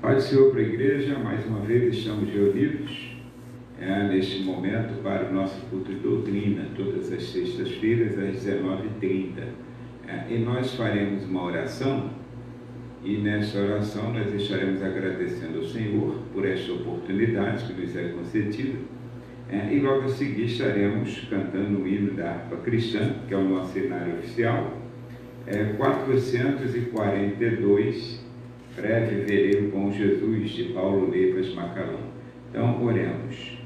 Pai do Senhor para a igreja, mais uma vez estamos reunidos neste momento para o nosso culto de doutrina, todas as sextas-feiras às 19h30. E nós faremos uma oração, e nesta oração nós estaremos agradecendo ao Senhor por esta oportunidade que nos é concedida, e logo a seguir estaremos cantando o hino da harpa cristã, que é o nosso cenário oficial, 442, Breve Veleiro com Jesus, de Paulo Leivas Macalão. Então, oremos.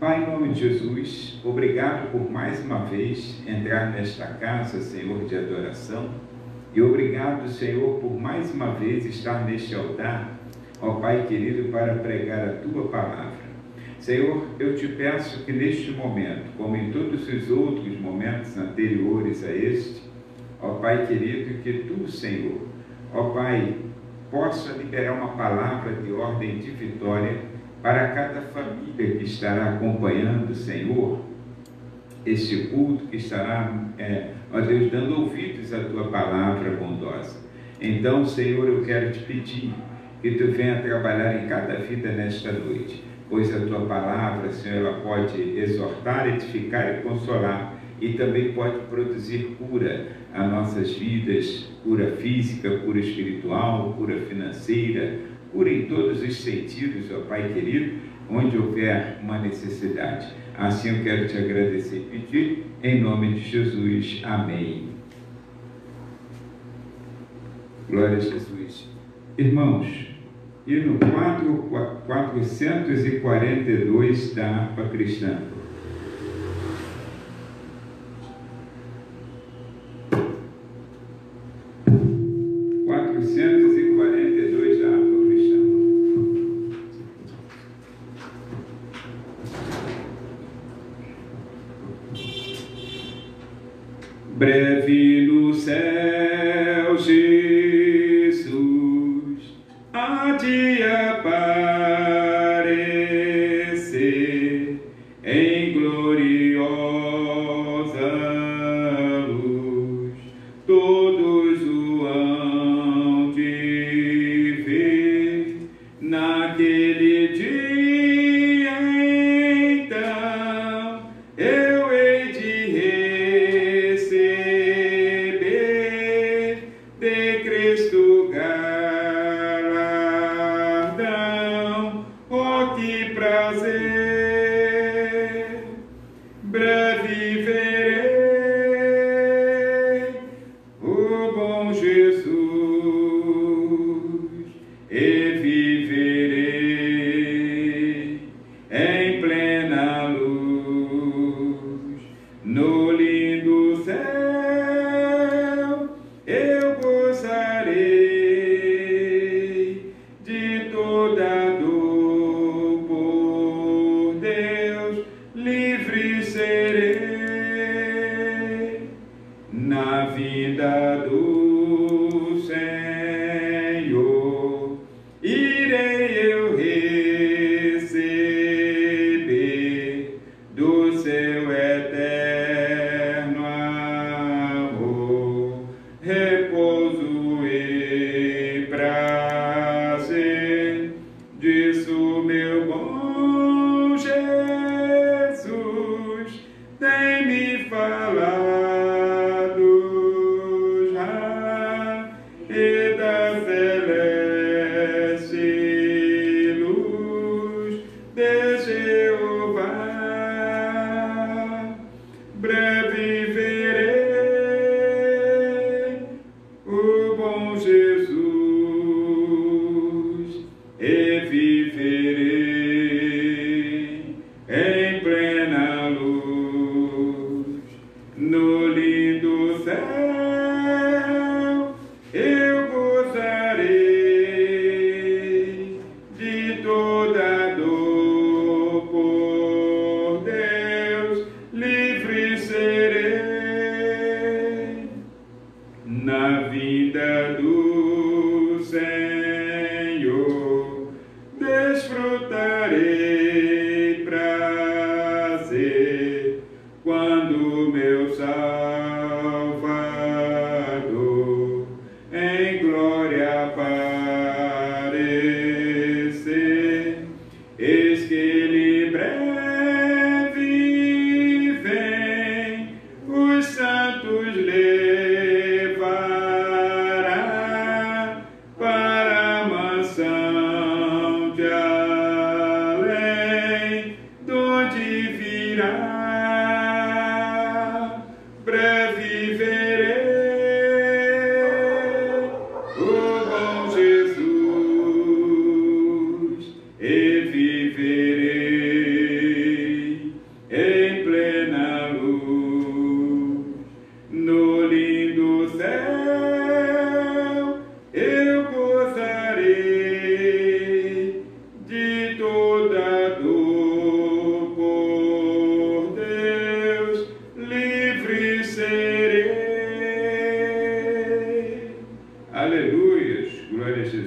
Pai, em nome de Jesus, obrigado por mais uma vez entrar nesta casa, Senhor, de adoração, e obrigado, Senhor, por mais uma vez estar neste altar, ó Pai querido, para pregar a Tua palavra. Senhor, eu te peço que neste momento, como em todos os outros momentos anteriores a este, ó Pai querido, que Tu, Senhor, ó Pai, possa liberar uma palavra de ordem de vitória para cada família que estará acompanhando, Senhor, este culto, que estará, ó Deus, dando ouvidos à Tua palavra bondosa. Então, Senhor, eu quero te pedir que Tu venha trabalhar em cada vida nesta noite, pois a Tua palavra, Senhor, ela pode exortar, edificar e consolar, e também pode produzir cura às nossas vidas, cura física, cura espiritual, cura financeira, cura em todos os sentidos, ó Pai querido, onde houver uma necessidade. Assim eu quero te agradecer e pedir, em nome de Jesus. Amém. Glória a Jesus. Irmãos, hino 442 da harpa cristã. Breve no céu, Jesus há de aparecer em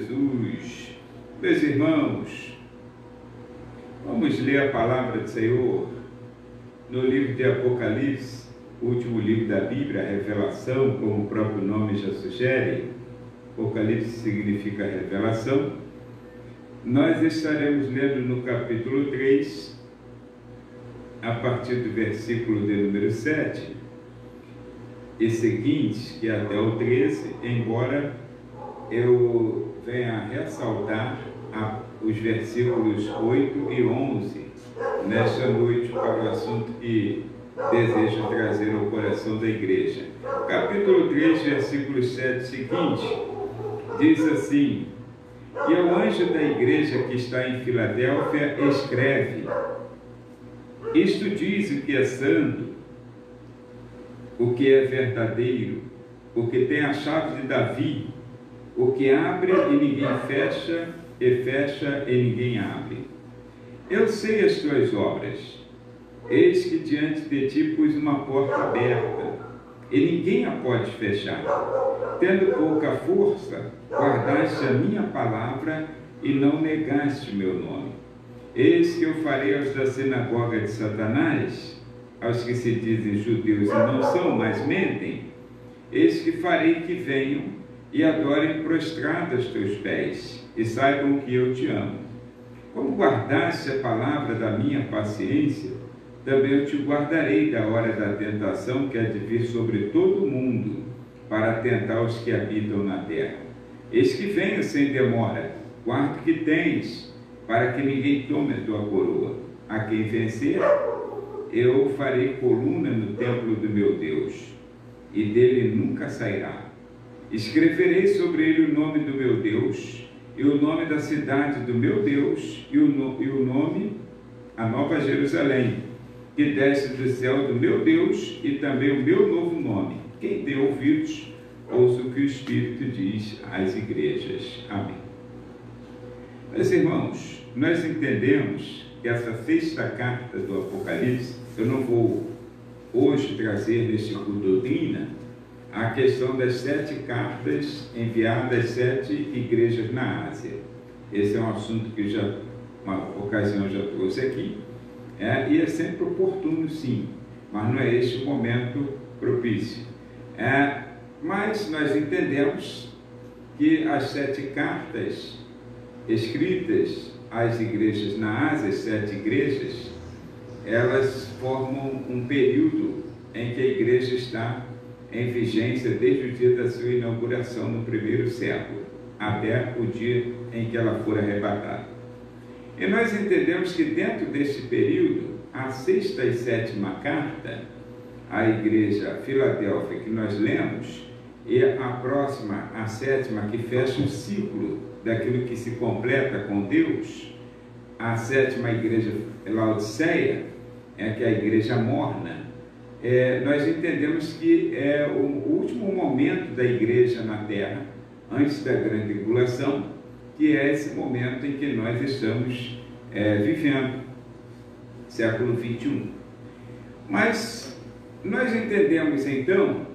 Jesus. Meus irmãos, vamos ler a palavra do Senhor no livro de Apocalipse, o último livro da Bíblia, a Revelação, como o próprio nome já sugere. Apocalipse significa revelação. Nós estaremos lendo no capítulo 3, a partir do versículo de número 7 e seguintes, que é até o 13, embora eu venha ressaltar os versículos 8 e 11 nesta noite para o assunto que desejo trazer ao coração da igreja. Capítulo 3, versículo 7 seguinte, diz assim: e ao anjo da igreja que está em Filadélfia escreve: isto diz o que é santo, o que é verdadeiro, o que tem a chave de Davi, o que abre e ninguém fecha, e fecha e ninguém abre. Eu sei as tuas obras. Eis que diante de ti pus uma porta aberta, e ninguém a pode fechar. Tendo pouca força, guardaste a minha palavra e não negaste o meu nome. Eis que eu farei aos da sinagoga de Satanás, aos que se dizem judeus e não são, mas mentem, eis que farei que venham e adorem prostrados aos teus pés, e saibam que eu te amo. Como guardaste a palavra da minha paciência, também eu te guardarei da hora da tentação que há de vir sobre todo o mundo, para tentar os que habitam na terra. Eis que venho sem demora, guarda o que tens, para que ninguém tome a tua coroa. A quem vencer, eu farei coluna no templo do meu Deus, e dele nunca sairá. Escreverei sobre ele o nome do meu Deus, e o nome da cidade do meu Deus, e o nome, a Nova Jerusalém, que desce do céu do meu Deus, e também o meu novo nome. Quem tem ouvidos, ouça o que o Espírito diz às igrejas. Amém. Meus irmãos, nós entendemos que essa sexta carta do Apocalipse, eu não vou hoje trazer neste culto doutrina a questão das 7 cartas enviadas às 7 igrejas na Ásia. Esse é um assunto que uma ocasião já trouxe aqui, e é sempre oportuno, sim, mas não é este o momento propício. Mas nós entendemos que as 7 cartas escritas às igrejas na Ásia, as 7 igrejas, elas formam um período em que a igreja está em vigência desde o dia da sua inauguração no primeiro século, até o dia em que ela for arrebatada. E nós entendemos que dentro deste período, a 6ª e 7ª carta, a igreja Filadélfia que nós lemos, e a próxima, a 7ª, que fecha o ciclo daquilo que se completa com Deus, a 7ª igreja Laodiceia, que é a igreja morna, nós entendemos que é o último momento da igreja na terra, antes da grande tribulação, que é esse momento em que nós estamos vivendo, século 21. Mas nós entendemos então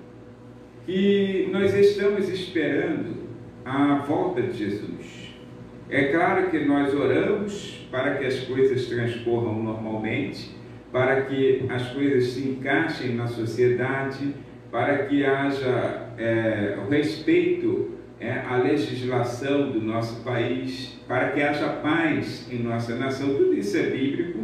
que nós estamos esperando a volta de Jesus. É claro que nós oramos para que as coisas transcorram normalmente, para que as coisas se encaixem na sociedade, para que haja o respeito à legislação do nosso país, para que haja paz em nossa nação. Tudo isso é bíblico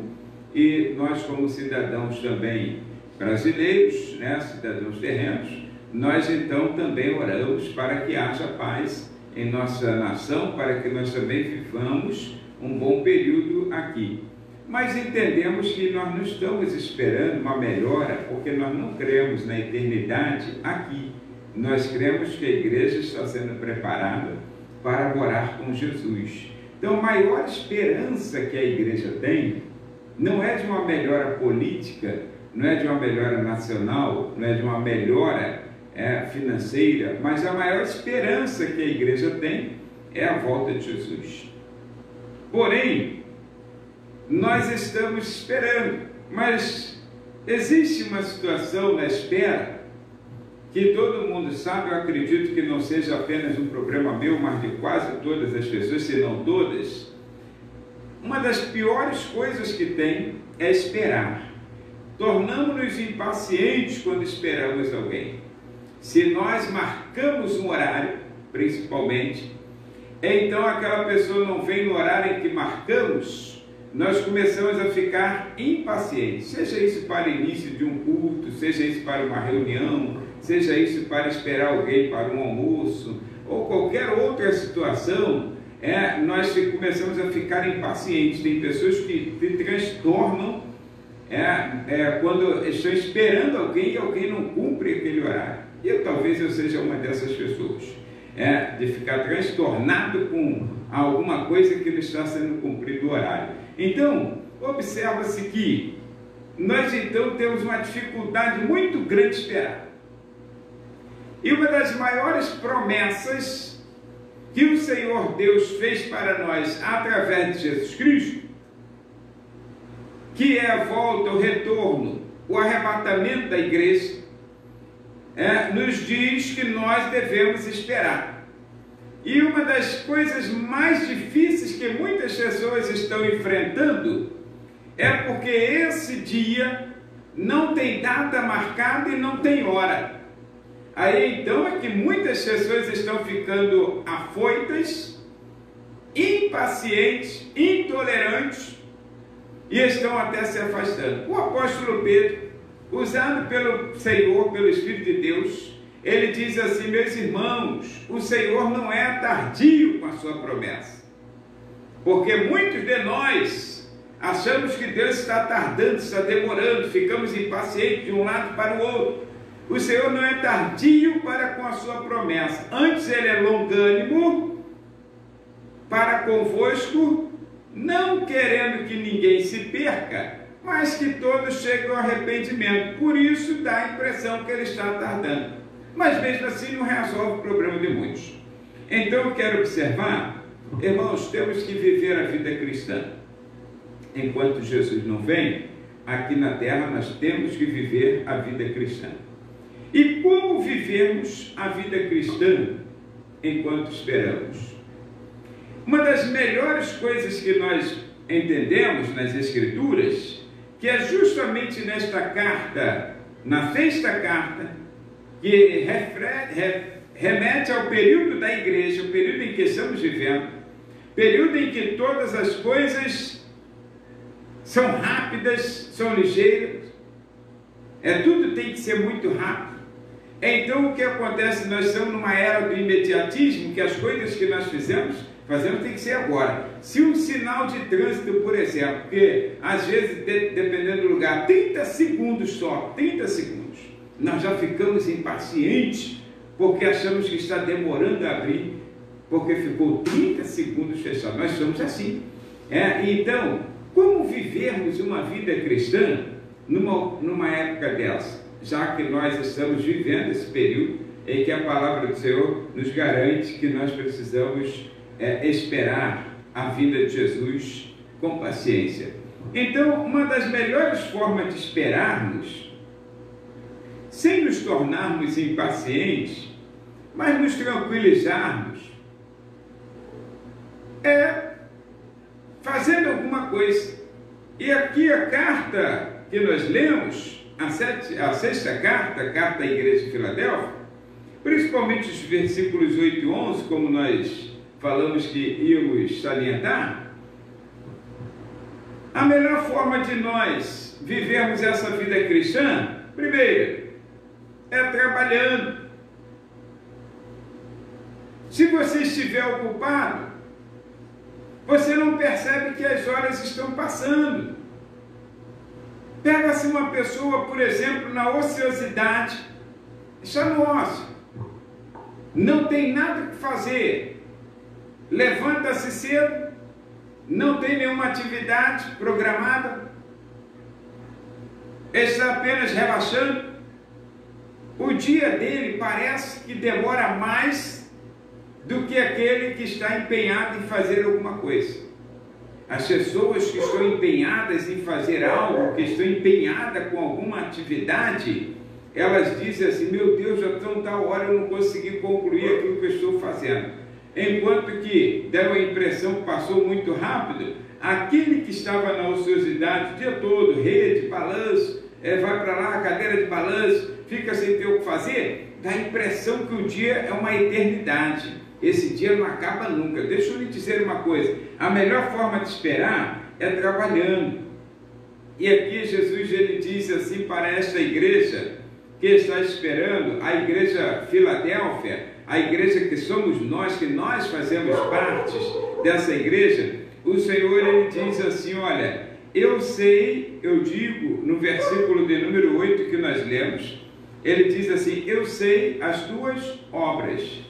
e nós, como cidadãos também brasileiros, cidadãos terrenos, nós então também oramos para que haja paz em nossa nação, para que nós também vivamos um bom período aqui. Mas entendemos que nós não estamos esperando uma melhora, porque nós não cremos na eternidade aqui. Nós cremos que a igreja está sendo preparada para morar com Jesus. Então, a maior esperança que a igreja tem não é de uma melhora política, não é de uma melhora nacional, não é de uma melhora financeira, mas a maior esperança que a igreja tem é a volta de Jesus. Porém, nós estamos esperando, mas existe uma situação na espera que todo mundo sabe, eu acredito que não seja apenas um problema meu, mas de quase todas as pessoas, se não todas. Uma das piores coisas que tem é esperar. Tornamos-nos impacientes quando esperamos alguém. Se nós marcamos um horário, principalmente, então aquela pessoa não vem no horário em que marcamos, nós começamos a ficar impacientes. Seja isso para o início de um culto, seja isso para uma reunião, seja isso para esperar alguém para um almoço, ou qualquer outra situação, nós começamos a ficar impacientes. Tem pessoas que se transtornam quando estão esperando alguém e alguém não cumpre aquele horário. Talvez eu seja uma dessas pessoas, de ficar transtornado com alguma coisa que não está sendo cumprido o horário. Então, observa-se que nós então temos uma dificuldade muito grande de esperar. E uma das maiores promessas que o Senhor Deus fez para nós através de Jesus Cristo, que é a volta, o retorno, o arrebatamento da igreja, nos diz que nós devemos esperar. E uma das coisas mais difíceis que muitas pessoas estão enfrentando é porque esse dia não tem data marcada e não tem hora. Aí então é que muitas pessoas estão ficando afoitas, impacientes, intolerantes e estão até se afastando. O apóstolo Pedro, usado pelo Senhor, pelo Espírito de Deus, ele diz assim: meus irmãos, o Senhor não é tardio com a sua promessa, porque muitos de nós achamos que Deus está tardando, está demorando, ficamos impacientes de um lado para o outro. O Senhor não é tardio para com a sua promessa, antes Ele é longânimo para convosco, não querendo que ninguém se perca, mas que todos cheguem ao arrependimento. Por isso dá a impressão que Ele está tardando, mas mesmo assim não resolve o problema de muitos. Então eu quero observar, irmãos, temos que viver a vida cristã. Enquanto Jesus não vem, aqui na terra nós temos que viver a vida cristã. E como vivemos a vida cristã enquanto esperamos? Uma das melhores coisas que nós entendemos nas Escrituras, que é justamente nesta carta, na sexta carta, que remete ao período da igreja, o período em que estamos vivendo, período em que todas as coisas são rápidas, são ligeiras, tudo tem que ser muito rápido. Então o que acontece? Nós estamos numa era do imediatismo, que as coisas que nós fazemos tem que ser agora. Se um sinal de trânsito, por exemplo, que às vezes, dependendo do lugar, 30 segundos só, 30 segundos, nós já ficamos impacientes, porque achamos que está demorando a abrir, porque ficou 30 segundos fechado. Nós somos assim. Então, como vivermos uma vida cristã numa época dessa? Já que nós estamos vivendo esse período em que a palavra do Senhor nos garante que nós precisamos esperar a vinda de Jesus com paciência. Então, uma das melhores formas de esperarmos, sem nos tornarmos impacientes, mas nos tranquilizarmos, é fazendo alguma coisa. E aqui a carta que nós lemos, a sexta carta, a carta à igreja de Filadélfia, principalmente os versículos 8 e 11, como nós falamos que íamos salientar, a melhor forma de nós vivermos essa vida cristã, primeiro, é trabalhando. Se você estiver ocupado, você não percebe que as horas estão passando. Pega-se uma pessoa, por exemplo, na ociosidade, está no ócio, não tem nada que fazer, levanta-se cedo, não tem nenhuma atividade programada, está apenas relaxando. O dia dele parece que demora mais do que aquele que está empenhado em fazer alguma coisa. As pessoas que estão empenhadas em fazer algo, que estão empenhadas com alguma atividade, elas dizem assim: meu Deus, já estão tal hora, eu não consegui concluir aquilo que eu estou fazendo. Enquanto que deram a impressão que passou muito rápido, aquele que estava na ociosidade o dia todo, rede, balanço, vai para lá, cadeira de balanço, fica sem ter o que fazer, dá a impressão que o dia é uma eternidade. Esse dia não acaba nunca. Deixa eu lhe dizer uma coisa: a melhor forma de esperar é trabalhando. E aqui Jesus ele diz assim para esta igreja que está esperando, a igreja Filadélfia, a igreja que somos nós, que nós fazemos parte dessa igreja. O Senhor ele diz assim: olha, eu sei, eu digo no versículo de número 8 que nós lemos, ele diz assim: eu sei as tuas obras.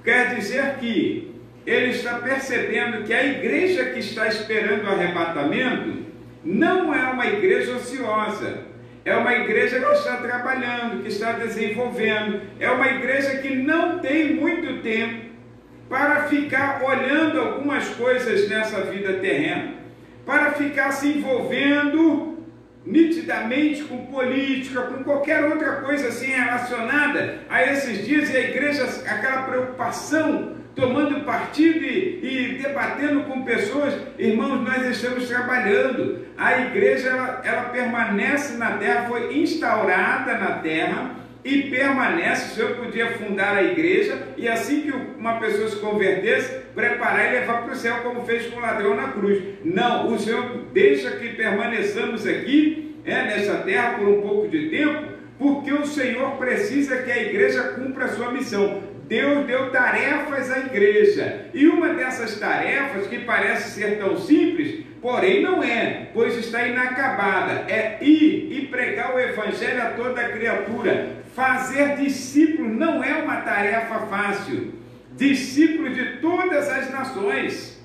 Quer dizer que ele está percebendo que a igreja que está esperando o arrebatamento não é uma igreja ociosa, é uma igreja que está trabalhando, que está desenvolvendo, é uma igreja que não tem muito tempo para ficar olhando algumas coisas nessa vida terrena, para ficar se envolvendo nitidamente com política, com qualquer outra coisa assim relacionada a esses dias, e a igreja, aquela preocupação, tomando partido e debatendo com pessoas. Irmãos, nós estamos trabalhando, a igreja ela permanece na terra, foi instaurada na terra e permanece. O Senhor podia fundar a igreja e assim que uma pessoa se convertesse, preparar e levar para o céu, como fez com o ladrão na cruz. Não, o Senhor deixa que permaneçamos aqui nessa terra por um pouco de tempo, porque o Senhor precisa que a igreja cumpra a sua missão. Deus deu tarefas à igreja, e uma dessas tarefas, que parece ser tão simples, porém não é, pois está inacabada, é ir e pregar o evangelho a toda a criatura. Fazer discípulos não é uma tarefa fácil, discípulos de todas as nações.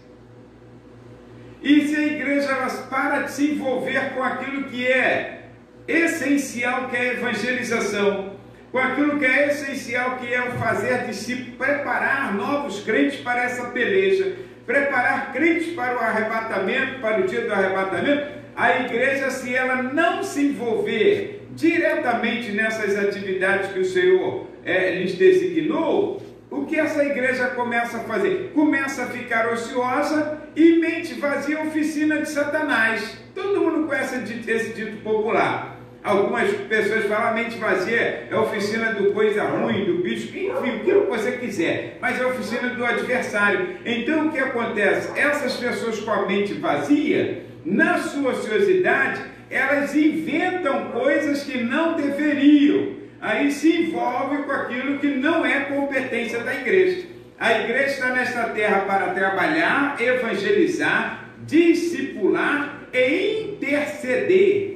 E se a igreja para de se envolver com aquilo que é essencial, que é a evangelização, com aquilo que é essencial, que é o fazer discípulos, preparar novos crentes para essa peleja, preparar crentes para o arrebatamento, para o dia do arrebatamento, a igreja, se ela não se envolver diretamente nessas atividades que o Senhor lhes designou, o que essa igreja começa a fazer? Começa a ficar ociosa e mente vazia, oficina de Satanás. Todo mundo conhece esse dito popular. Algumas pessoas falam: a mente vazia é a oficina do coisa ruim, do bicho, enfim, o que você quiser, mas é a oficina do adversário. Então o que acontece? Essas pessoas com a mente vazia, na sua ociosidade, elas inventam coisas que não deveriam, aí se envolvem com aquilo que não é competência da igreja. A igreja está nesta terra para trabalhar, evangelizar, discipular e interceder.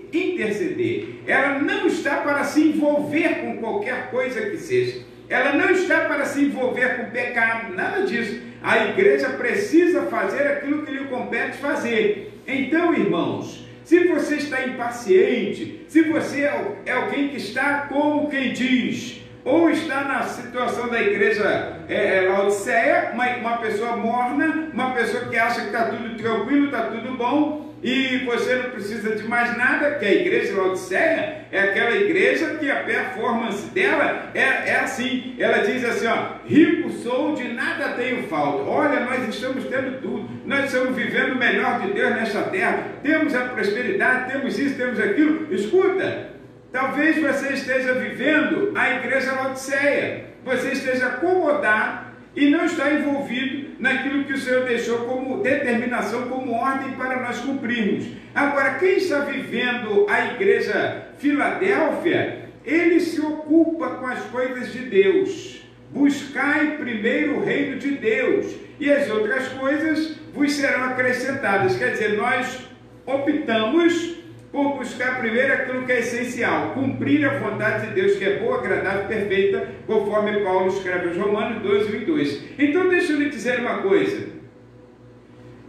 Ela não está para se envolver com qualquer coisa que seja. Ela não está para se envolver com pecado, nada disso. A igreja precisa fazer aquilo que lhe compete fazer. Então, irmãos, se você está impaciente, se você é alguém que está como quem diz, ou está na situação da igreja Laodiceia, uma pessoa morna, uma pessoa que acha que está tudo tranquilo, está tudo bom, e você não precisa de mais nada, que a igreja Laodiceia é aquela igreja que a performance dela é assim. Ela diz assim: rico sou, de nada tenho falta. Olha, nós estamos tendo tudo, nós estamos vivendo o melhor de Deus nesta terra, temos a prosperidade, temos isso, temos aquilo. Escuta, talvez você esteja vivendo a igreja Laodiceia, você esteja acomodado e não está envolvido naquilo que o Senhor deixou como determinação, como ordem para nós cumprirmos. Agora, quem está vivendo a igreja Filadélfia, ele se ocupa com as coisas de Deus. Buscai primeiro o reino de Deus, e as outras coisas vos serão acrescentadas. Quer dizer, nós optamos por buscar primeiro aquilo que é essencial, cumprir a vontade de Deus, que é boa, agradável e perfeita, conforme Paulo escreve aos Romanos 12:2. Então deixa eu lhe dizer uma coisa: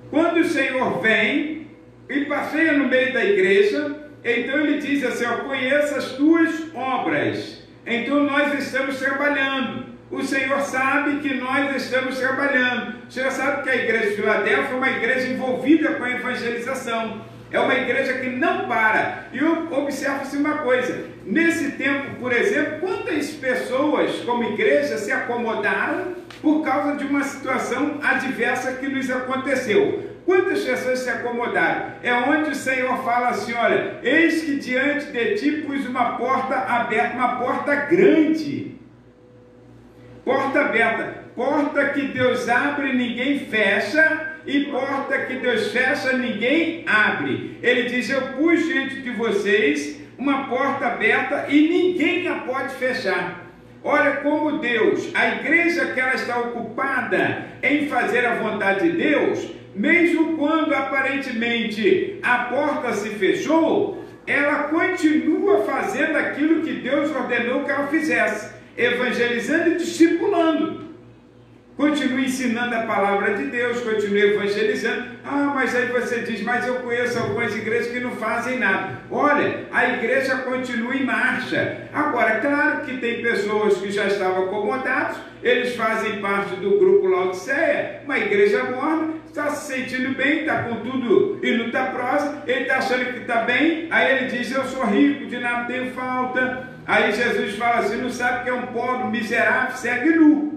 quando o Senhor vem e passeia no meio da igreja, então ele diz assim: conheça as tuas obras. Então nós estamos trabalhando. O Senhor sabe que nós estamos trabalhando. O Senhor sabe que a igreja de Filadélfia é uma igreja envolvida com a evangelização. é uma igreja que não para. E observa-se uma coisa, nesse tempo, por exemplo, quantas pessoas como igreja se acomodaram por causa de uma situação adversa que nos aconteceu? Quantas pessoas se acomodaram? É onde o Senhor fala assim, olha, eis que diante de ti pus uma porta aberta, uma porta grande. Porta aberta, porta que Deus abre, ninguém fecha, e porta que Deus fecha, ninguém abre. Ele diz, eu pus diante de vocês uma porta aberta e ninguém a pode fechar. Olha como Deus, a igreja que ela está ocupada em fazer a vontade de Deus, mesmo quando aparentemente a porta se fechou, ela continua fazendo aquilo que Deus ordenou que ela fizesse, evangelizando e discipulando. Continua ensinando a palavra de Deus, continua evangelizando. Ah, mas aí você diz, mas eu conheço algumas igrejas que não fazem nada. Olha, a igreja continua em marcha. Agora, claro que tem pessoas que já estavam acomodados, eles fazem parte do grupo Laodiceia, uma igreja morna, está se sentindo bem, está com tudo e não está prosa, ele está achando que está bem, aí ele diz, eu sou rico, de nada tenho falta. Aí Jesus fala assim, não sabe que é um pobre, miserável, cego e nu.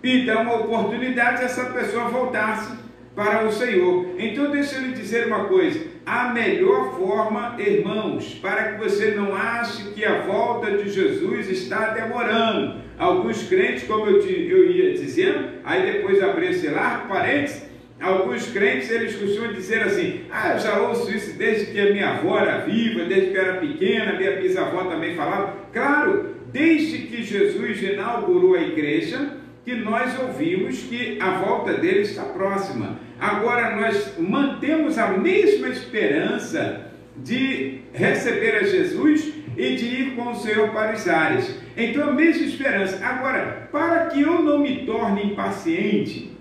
E dá uma oportunidade essa pessoa voltar-se para o Senhor. Então deixa eu lhe dizer uma coisa, a melhor forma, irmãos, para que você não ache que a volta de Jesus está demorando. Alguns crentes, como eu ia dizendo, aí depois abri esse largo parênteses, alguns crentes, eles costumam dizer assim, eu já ouço isso desde que a minha avó era viva, desde que eu era pequena, minha bisavó também falava. Claro, desde que Jesus inaugurou a igreja, que nós ouvimos que a volta dele está próxima. Agora nós mantemos a mesma esperança de receber a Jesus e de ir com o Senhor para os ares. Então a mesma esperança. Agora, para que eu não me torne impaciente,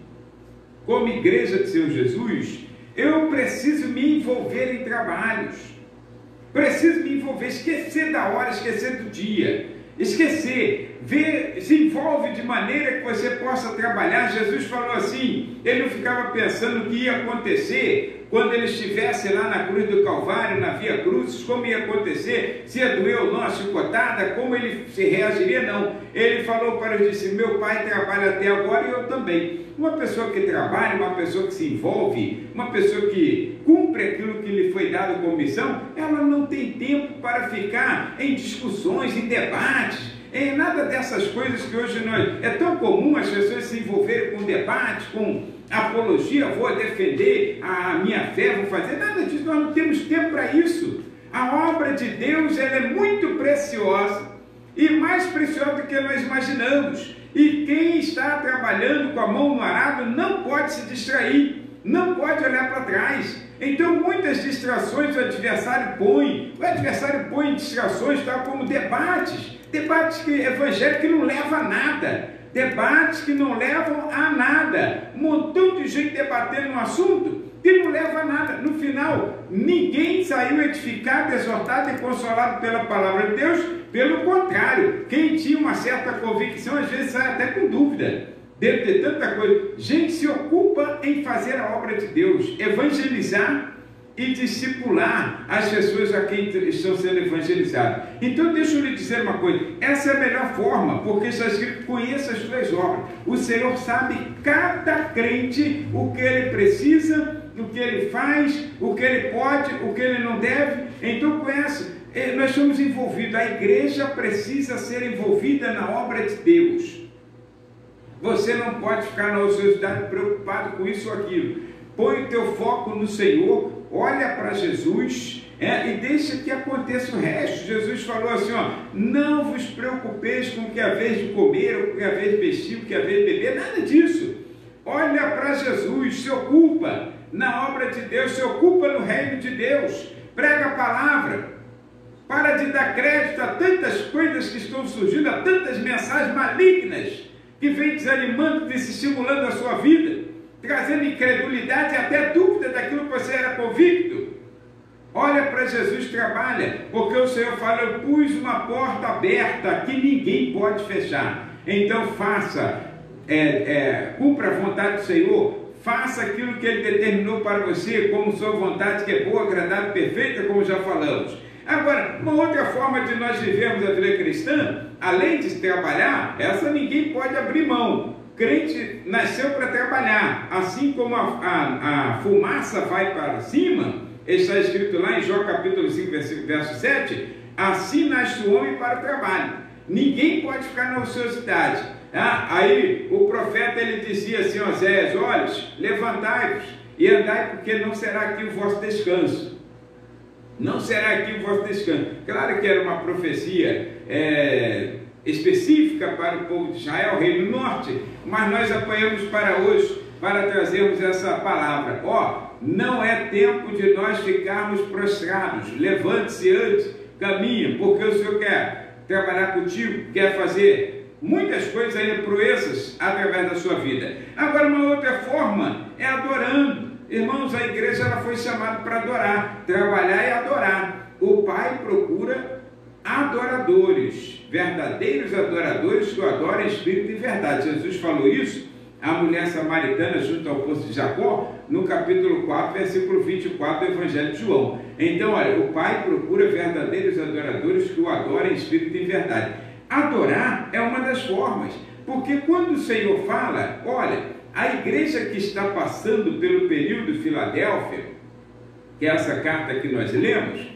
como igreja de Senhor Jesus, eu preciso me envolver em trabalhos. Preciso me envolver, esquecer da hora, esquecer do dia. Esquecer, se envolve de maneira que você possa trabalhar. Jesus falou assim, ele não ficava pensando o que ia acontecer quando ele estivesse lá na cruz do Calvário, na Via Crucis, como ia acontecer, se ia doer ou não a chicotada, como ele se reagiria, não. Ele falou para os discípulos, meu pai trabalha até agora e eu também. Uma pessoa que trabalha, uma pessoa que se envolve, uma pessoa que cumpre aquilo que lhe foi dado como missão, ela não tem tempo para ficar em discussões, em debates, em nada dessas coisas que hoje é tão comum as pessoas se envolverem com debates, com apologia, vou defender a minha fé, vou fazer, nada disso, nós não temos tempo para isso. A obra de Deus, ela é muito preciosa, e mais preciosa do que nós imaginamos. E quem está trabalhando com a mão no arado não pode se distrair, não pode olhar para trás. Então muitas distrações o adversário põe distrações, tal como debates evangélicos que não levam a nada, debates que não levam a nada, um montão de gente debatendo um assunto que não leva a nada. No final, ninguém saiu edificado, exortado e consolado pela palavra de Deus. Pelo contrário, quem tinha uma certa convicção, às vezes sai até com dúvida, deve ter tanta coisa. Gente se ocupa em fazer a obra de Deus, evangelizar e discipular as pessoas a quem estão sendo evangelizadas. Então deixa eu lhe dizer uma coisa, essa é a melhor forma, porque está escrito, conheça as tuas obras. O Senhor sabe cada crente o que ele precisa, o que ele faz, o que ele pode, o que ele não deve. Então conhece. Nós somos envolvidos, a igreja precisa ser envolvida na obra de Deus. Você não pode ficar na ociosidade preocupado com isso ou aquilo. Põe o teu foco no Senhor, olha para Jesus e deixa que aconteça o resto. Jesus falou assim, não vos preocupeis com o que é a vez de comer, ou o que é a vez de vestir, o que é a vez de beber, nada disso. Olha para Jesus, se ocupa na obra de Deus, se ocupa no reino de Deus, prega a palavra. Para de dar crédito a tantas coisas que estão surgindo, a tantas mensagens malignas que vêm desanimando, desestimulando a sua vida, trazendo incredulidade e até dúvida daquilo que você era convicto. Olha para Jesus, trabalha, porque o Senhor fala, eu pus uma porta aberta que ninguém pode fechar. Então faça, cumpra a vontade do Senhor, faça aquilo que Ele determinou para você, como sua vontade, que é boa, agradável, perfeita, como já falamos. Agora, uma outra forma de nós vivermos a vida cristã, além de trabalhar, essa ninguém pode abrir mão. O crente nasceu para trabalhar, assim como a fumaça vai para cima, está escrito lá em Jó capítulo 5, verso 7, assim nasce o homem para o trabalho. Ninguém pode ficar na ociosidade. Aí o profeta ele dizia assim a Oséias: olhos, levantai-vos e andai, porque não será aqui o vosso descanso. Não será aqui o vosso descanso. Claro que era uma profecia específica para o povo de Israel, Reino Norte, mas nós apanhamos para hoje, para trazermos essa palavra. Não é tempo de nós ficarmos prostrados. Levante-se antes, caminhe, porque o Senhor quer trabalhar contigo, quer fazer muitas coisas ainda, proezas através da sua vida. Agora, uma outra forma é adorando. Irmãos, a igreja ela foi chamada para adorar, trabalhar e adorar. O Pai procura adoradores, verdadeiros adoradores que o adoram em espírito e verdade. Jesus falou isso à mulher samaritana junto ao poço de Jacó, no capítulo 4, versículo 24 do Evangelho de João. Então, olha, o Pai procura verdadeiros adoradores que o adorem em espírito e verdade. Adorar é uma das formas, porque quando o Senhor fala, olha, a igreja que está passando pelo período de Filadélfia, que é essa carta que nós lemos,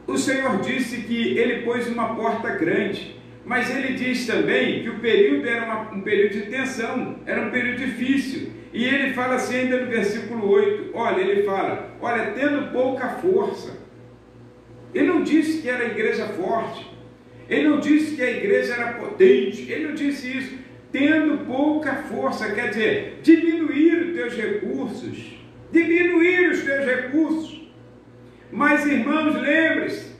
o Senhor disse que Ele pôs uma porta grande, mas Ele diz também que o período era um período de tensão, era um período difícil, e Ele fala assim ainda no versículo 8, Ele fala, tendo pouca força. Ele não disse que era a igreja forte, Ele não disse que a igreja era potente, Ele não disse isso. Tendo pouca força, quer dizer, diminuir os teus recursos, Mas, irmãos, lembre-se,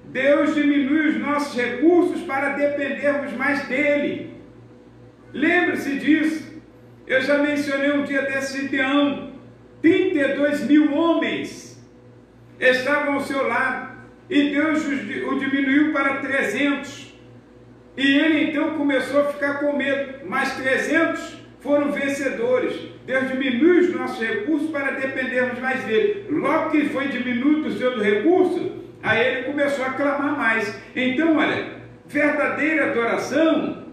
Deus diminui os nossos recursos para dependermos mais dEle. Lembre-se disso. Eu já mencionei um dia desse Gideão, 32 mil homens estavam ao seu lado, e Deus o diminuiu para 300. E ele então começou a ficar com medo, mas 300 foram vencedores. Deus diminui os nossos recursos para dependermos mais dele. Logo que foi diminuído o seu recurso, aí ele começou a clamar mais. Então, olha, verdadeira adoração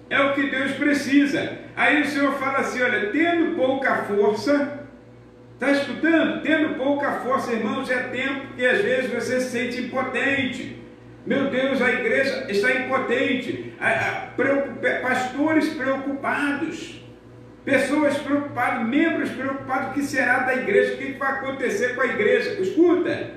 é o que Deus precisa. Aí o Senhor fala assim, tendo pouca força, está escutando? Tendo pouca força, irmãos, é tempo que às vezes você se sente impotente. Meu Deus, a igreja está impotente, pastores preocupados, pessoas preocupadas, membros preocupados, o que será da igreja, o que vai acontecer com a igreja? Escuta,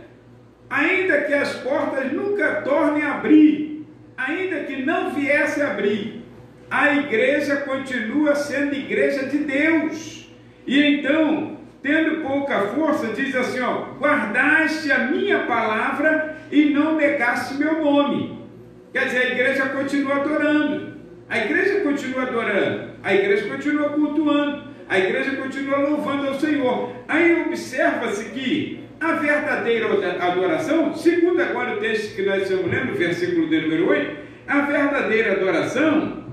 ainda que as portas nunca tornem a abrir, ainda que não viesse a abrir, a igreja continua sendo igreja de Deus. E então, tendo pouca força, diz assim, guardaste a minha palavra e não negaste meu nome. Quer dizer, a igreja continua adorando, a igreja continua cultuando, a igreja continua louvando ao Senhor. Aí observa-se que a verdadeira adoração, segundo agora o texto que nós estamos lendo, versículo de número 8, a verdadeira adoração,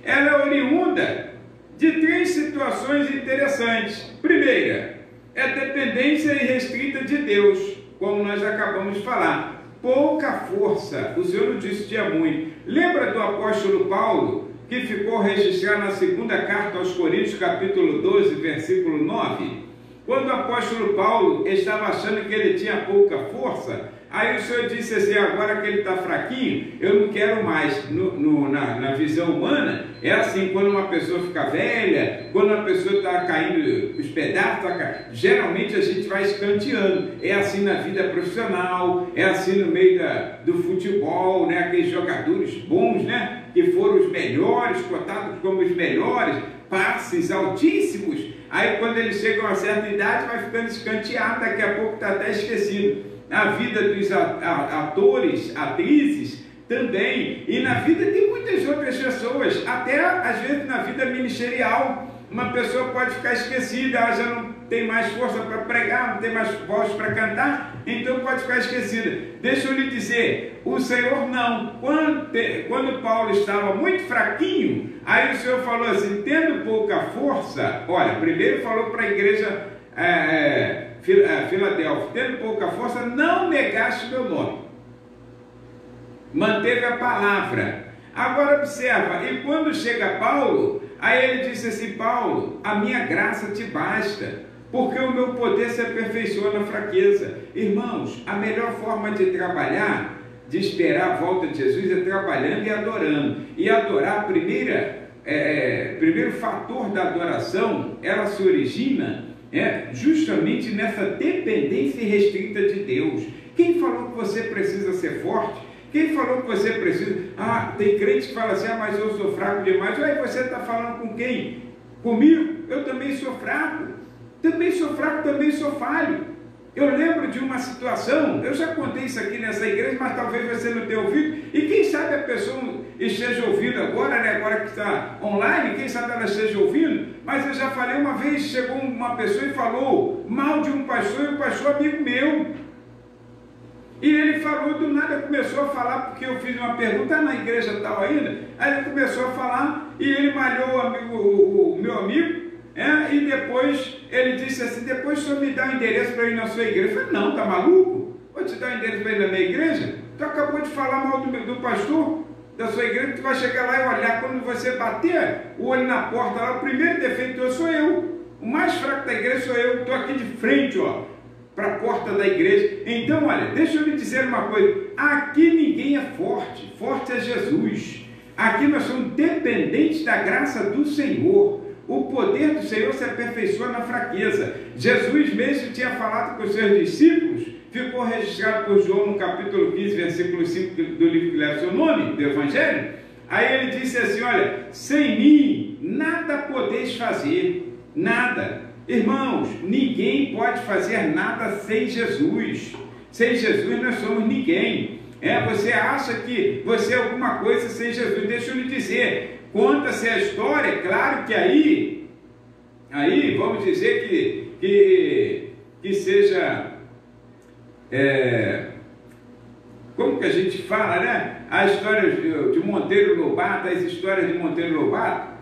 ela é oriunda de 3 situações interessantes. Primeira, é dependência irrestrita de Deus, como nós acabamos de falar. Pouca força, o Senhor não disse tinha muito. Lembra do apóstolo Paulo, que ficou registrado na segunda carta aos Coríntios, capítulo 12, versículo 9? Quando o apóstolo Paulo estava achando que ele tinha pouca força, aí o Senhor disse assim, agora que ele está fraquinho, eu não quero mais. Na visão humana, é assim, quando uma pessoa fica velha, quando uma pessoa está caindo, os pedaços, geralmente a gente vai escanteando. É assim na vida profissional, é assim no meio do futebol, né? Aqueles jogadores bons, né? Que foram os melhores, cotados como os melhores, passes altíssimos. Aí quando eles chegam a certa idade, vai ficando escanteado, daqui a pouco está até esquecido. Na vida dos atores, atrizes, também, e na vida de muitas outras pessoas, até às vezes na vida ministerial, uma pessoa pode ficar esquecida, já não tem mais força para pregar, não tem mais voz para cantar, então pode ficar esquecida. Deixa eu lhe dizer, o Senhor não. Quando Paulo estava muito fraquinho, aí o Senhor falou assim, tendo pouca força, olha, primeiro falou para a igreja Filadélfia, tendo pouca força, não negaste meu nome. Manteve a palavra. Agora observa, e quando chega Paulo, aí ele disse assim, Paulo, a minha graça te basta, porque o meu poder se aperfeiçoa na fraqueza. Irmãos, a melhor forma de trabalhar, de esperar a volta de Jesus, é trabalhando e adorando. E adorar, primeiro fator da adoração, ela se origina justamente nessa dependência restrita de Deus. Quem falou que você precisa ser forte? Quem falou que você precisa? Tem crente que fala assim, mas eu sou fraco demais. Aí você está falando com quem? Comigo? Eu também sou fraco. Também sou fraco, também sou falho. Eu lembro de uma situação, eu já contei isso aqui nessa igreja, mas talvez você não tenha ouvido, e quem sabe a pessoa esteja ouvindo agora, né? Agora que está online, quem sabe ela esteja ouvindo, mas eu já falei uma vez, chegou uma pessoa e falou mal de um pastor, e o pastor amigo meu. E ele falou, do nada começou a falar, porque eu fiz uma pergunta na igreja tal ainda, aí ele começou a falar, e ele malhou o meu amigo, e depois ele disse assim, depois o senhor me dá o endereço para ir na sua igreja. Eu falei, não, tá maluco? Vou te dar o endereço para ir na minha igreja? Tu acabou de falar mal do pastor da sua igreja, tu vai chegar lá e olhar, quando você bater o olho na porta lá, o primeiro defeitor sou eu, o mais fraco da igreja sou eu, estou aqui de frente, para a porta da igreja. Então, olha, deixa eu lhe dizer uma coisa, aqui ninguém é forte, forte é Jesus. Aqui nós somos dependentes da graça do Senhor. O poder do Senhor se aperfeiçoa na fraqueza. Jesus mesmo tinha falado com os seus discípulos, ficou registrado por João no capítulo 15, versículo 5 do livro que leva seu nome, do Evangelho. Aí ele disse assim, olha, sem mim nada podeis fazer, nada. Irmãos, ninguém pode fazer nada sem Jesus. Sem Jesus nós somos ninguém. Você acha que você é alguma coisa sem Jesus? Deixa eu lhe dizer, conta-se a história, claro que aí vamos dizer que seja, como que a gente fala, né? A história de Monteiro Lobato, as histórias de Monteiro Lobato,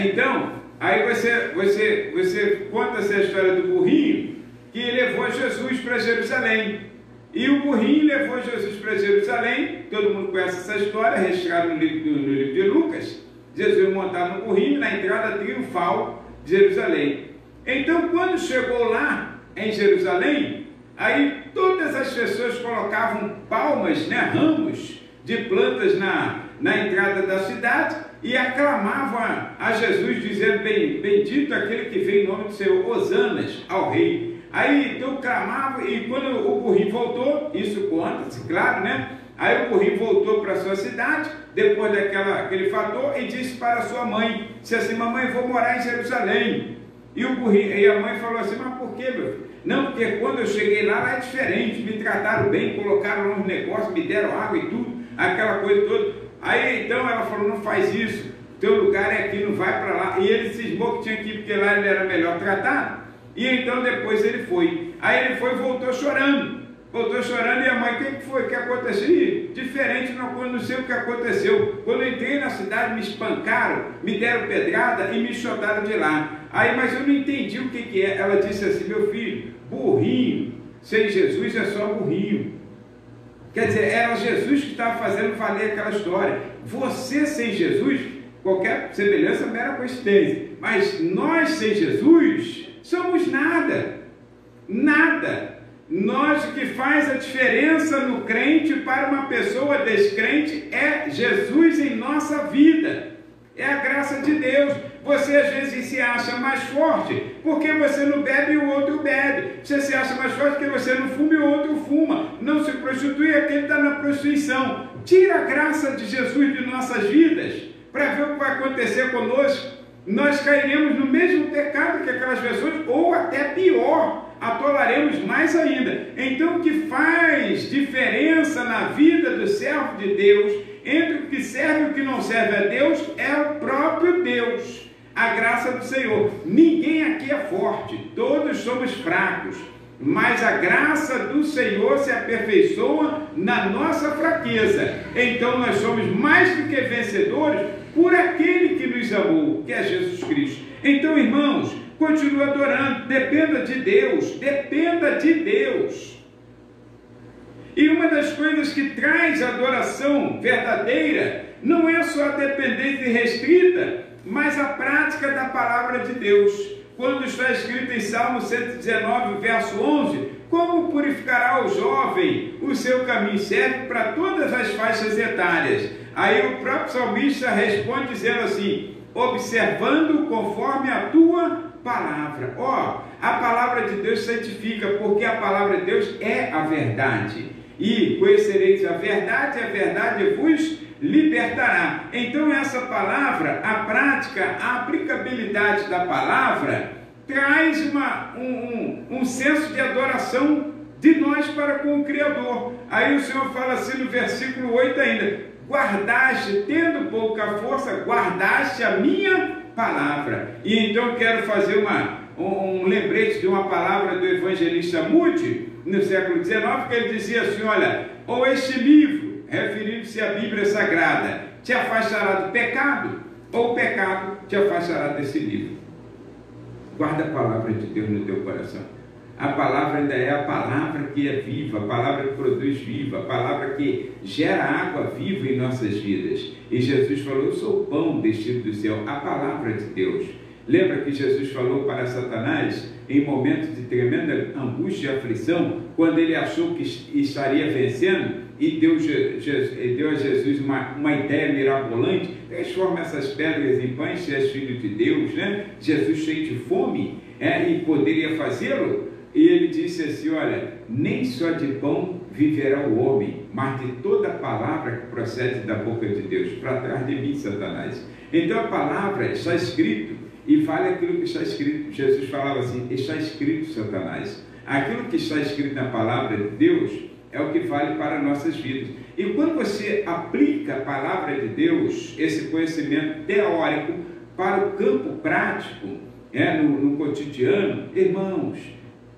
então, aí você conta-se a história do burrinho que levou Jesus para Jerusalém. E o burrinho levou Jesus para Jerusalém, todo mundo conhece essa história, registrada no livro de Lucas. Jesus montado no burrinho na entrada triunfal de Jerusalém. Então, quando chegou lá em Jerusalém, aí todas as pessoas colocavam palmas, ramos de plantas na entrada da cidade e aclamavam a Jesus, dizendo, bendito aquele que vem em nome do Senhor, hosanas ao rei. Aí então clamavam, e quando o burrinho voltou, isso conta-se, claro, Aí o burrinho voltou para a sua cidade, depois daquele fator, e disse para a sua mãe, disse assim, mamãe, vou morar em Jerusalém. E a mãe falou assim, mas por quê, meu filho? Não, porque quando eu cheguei lá é diferente, me trataram bem, colocaram uns negócios, me deram água e tudo, aquela coisa toda. Aí então ela falou, não faz isso, teu lugar é aqui, não vai para lá. E ele cismou que tinha que ir, porque lá ele era melhor tratado. E então depois ele foi. Aí ele foi e voltou chorando. Voltou chorando e a mãe, o que foi? O que aconteceu? Diferente, não sei o que aconteceu. Quando eu entrei na cidade, me espancaram, me deram pedrada e me enxotaram de lá. Aí, mas eu não entendi o que é. Ela disse assim, meu filho, burrinho, sem Jesus é só burrinho. Quer dizer, era Jesus que estava fazendo valer aquela história. Você sem Jesus, qualquer semelhança é mera coincidência. Mas nós sem Jesus somos nada. Nada. Nós, o que faz a diferença no crente para uma pessoa descrente é Jesus em nossa vida. É a graça de Deus. Você às vezes se acha mais forte porque você não bebe e o outro bebe. Você se acha mais forte porque você não fuma e o outro fuma. Não se prostitui, aquele está na prostituição. Tira a graça de Jesus de nossas vidas para ver o que vai acontecer conosco. Nós cairemos no mesmo pecado que aquelas pessoas, ou até pior, atolaremos mais ainda. Então, o que faz diferença na vida do servo de Deus, entre o que serve e o que não serve a Deus, é o próprio Deus. a graça do Senhor. Ninguém aqui é forte, todos somos fracos, mas a graça do Senhor se aperfeiçoa na nossa fraqueza. Então nós somos mais do que vencedores por aquele que nos amou, que é Jesus Cristo. Então, irmãos, continue adorando, dependa de Deus, dependa de Deus. E uma das coisas que traz adoração verdadeira não é só a dependência restrita, mas a prática da palavra de Deus. Quando está escrito em Salmo 119, verso 11, como purificará o jovem o seu caminho? Serve para todas as faixas etárias. Aí o próprio salmista responde dizendo assim, observando conforme a tua palavra. A palavra de Deus santifica, porque a palavra de Deus é a verdade. E conhecereis a verdade vos libertará. Então essa palavra, a prática, a aplicabilidade da palavra, traz um senso de adoração de nós para com o Criador. Aí o Senhor fala assim no versículo 8 ainda, guardaste, tendo pouca força, guardaste a minha palavra. E então eu quero fazer um lembrete de uma palavra do evangelista Moody, no século XIX, que ele dizia assim, olha, ou este livro, referindo-se à Bíblia Sagrada, te afastará do pecado, ou o pecado te afastará desse livro. Guarda a palavra de Deus no teu coração. A palavra ainda é a palavra que é viva, a palavra que produz viva, a palavra que gera água viva em nossas vidas. E Jesus falou, eu sou o pão descido do céu, a palavra de Deus. Lembra que Jesus falou para Satanás, em momentos de tremenda angústia e aflição, quando ele achou que estaria vencendo, e deu a Jesus uma ideia mirabolante, transforma essas pedras em pães, se és filho de Deus, né? Jesus cheio de fome, e poderia fazê-lo, e ele disse assim, olha, nem só de pão viverá o homem, mas de toda palavra que procede da boca de Deus. Para trás de mim, Satanás. Então a palavra está escrito, e fale aquilo que está escrito. Jesus falava assim, está escrito, Satanás. Aquilo que está escrito na palavra de Deus é o que vale para nossas vidas. E quando você aplica a palavra de Deus, esse conhecimento teórico, para o campo prático, no cotidiano, irmãos,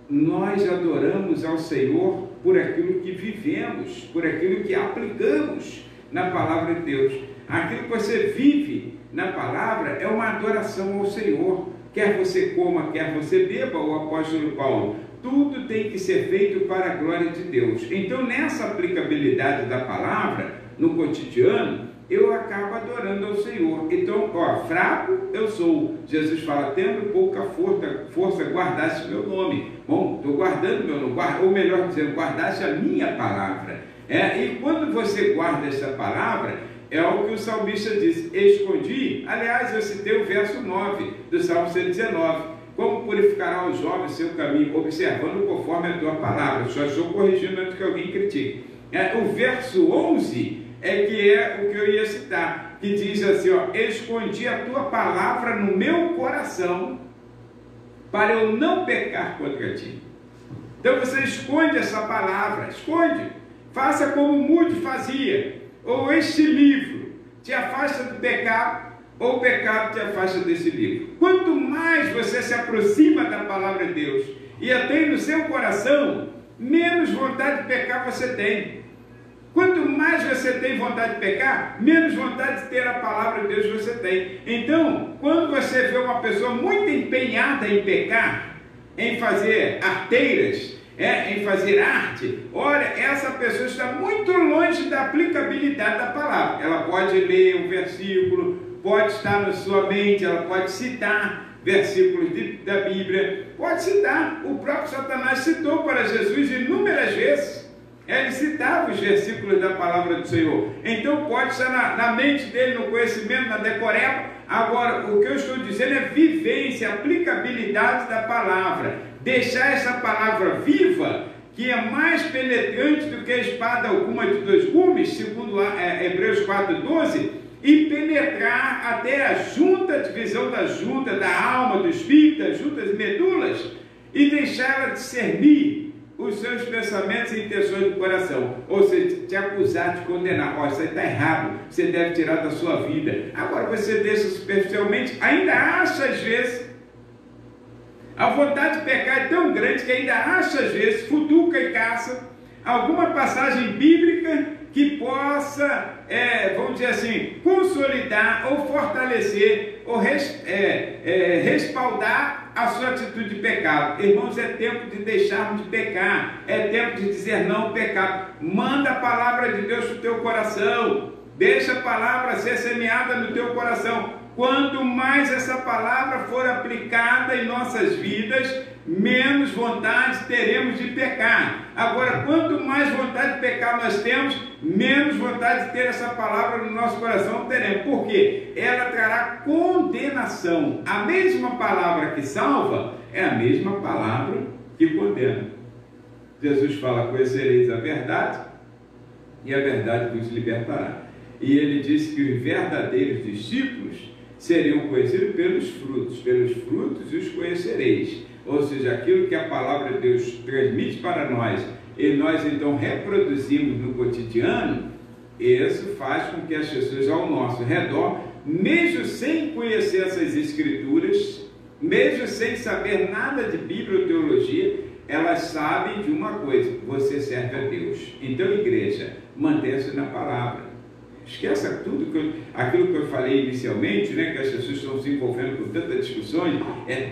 nós adoramos ao Senhor por aquilo que vivemos, por aquilo que aplicamos na palavra de Deus. Aquilo que você vive na palavra é uma adoração ao Senhor. Quer você coma, quer você beba, o apóstolo Paulo, tudo tem que ser feito para a glória de Deus. Então, nessa aplicabilidade da palavra, no cotidiano, eu acabo adorando ao Senhor. Então, fraco eu sou. Jesus fala, tendo pouca força, guardaste meu nome. Bom, estou guardando meu nome, ou melhor dizendo, guardaste a minha palavra. E quando você guarda essa palavra, é o que o salmista diz, escondi. Aliás, eu citei o verso 9 do Salmo 119. Como purificará o jovem seu caminho, observando conforme a tua palavra. Só estou corrigindo antes que alguém critique. O verso 11 é o que eu ia citar, que diz assim, escondi a tua palavra no meu coração, para eu não pecar contra ti. Então você esconde essa palavra, esconde. Faça como Moody fazia. Ou este livro te afasta do pecado, ou o pecado te afasta desse livro. Quanto mais você se aproxima da palavra de Deus e a tem no seu coração, menos vontade de pecar você tem. Quanto mais você tem vontade de pecar, menos vontade de ter a palavra de Deus você tem. Então, quando você vê uma pessoa muito empenhada em pecar, em fazer arteiras, em fazer arte, olha, essa pessoa está muito longe da aplicabilidade da palavra. Ela pode ler um versículo, pode estar na sua mente, ela pode citar versículos da Bíblia, pode citar. O próprio Satanás citou para Jesus inúmeras vezes. Ele citava os versículos da palavra do Senhor. Então pode estar na mente dele, no conhecimento, na decoreba. Agora, o que eu estou dizendo é vivência, aplicabilidade da palavra. Deixar essa palavra viva, que é mais penetrante do que a espada alguma de dois gumes, segundo Hebreus 4,12, e penetrar até a divisão da junta, da alma, do espírito, das juntas e medulas, e deixar ela discernir os seus pensamentos e intenções do coração. Ou seja, te acusar, te condenar. Ó, isso aí está errado, você deve tirar da sua vida. Agora você deixa superficialmente, ainda acha às vezes, a vontade de pecar é tão grande que ainda acha às vezes, futuca e caça, alguma passagem bíblica que possa, vamos dizer assim, consolidar ou fortalecer ou respaldar a sua atitude de pecado. Irmãos, é tempo de deixarmos de pecar, é tempo de dizer não ao pecado. Manda a palavra de Deus para o teu coração, deixa a palavra ser semeada no teu coração. Quanto mais essa palavra for aplicada em nossas vidas, menos vontade teremos de pecar. Agora, quanto mais vontade de pecar nós temos, menos vontade de ter essa palavra no nosso coração teremos. Por quê? Ela trará condenação. A mesma palavra que salva é a mesma palavra que condena. Jesus fala: conhecereis a verdade e a verdade vos libertará. E ele disse que os verdadeiros discípulos seriam conhecidos pelos frutos os conhecereis. Ou seja, aquilo que a palavra de Deus transmite para nós, e nós então reproduzimos no cotidiano, isso faz com que as pessoas ao nosso redor, mesmo sem conhecer essas escrituras, mesmo sem saber nada de Bíblia ou teologia, elas sabem de uma coisa: você serve a Deus. Então, igreja, mantenha-se na palavra. Esqueça tudo aquilo que eu falei inicialmente, né, que as pessoas estão se envolvendo com tantas discussões,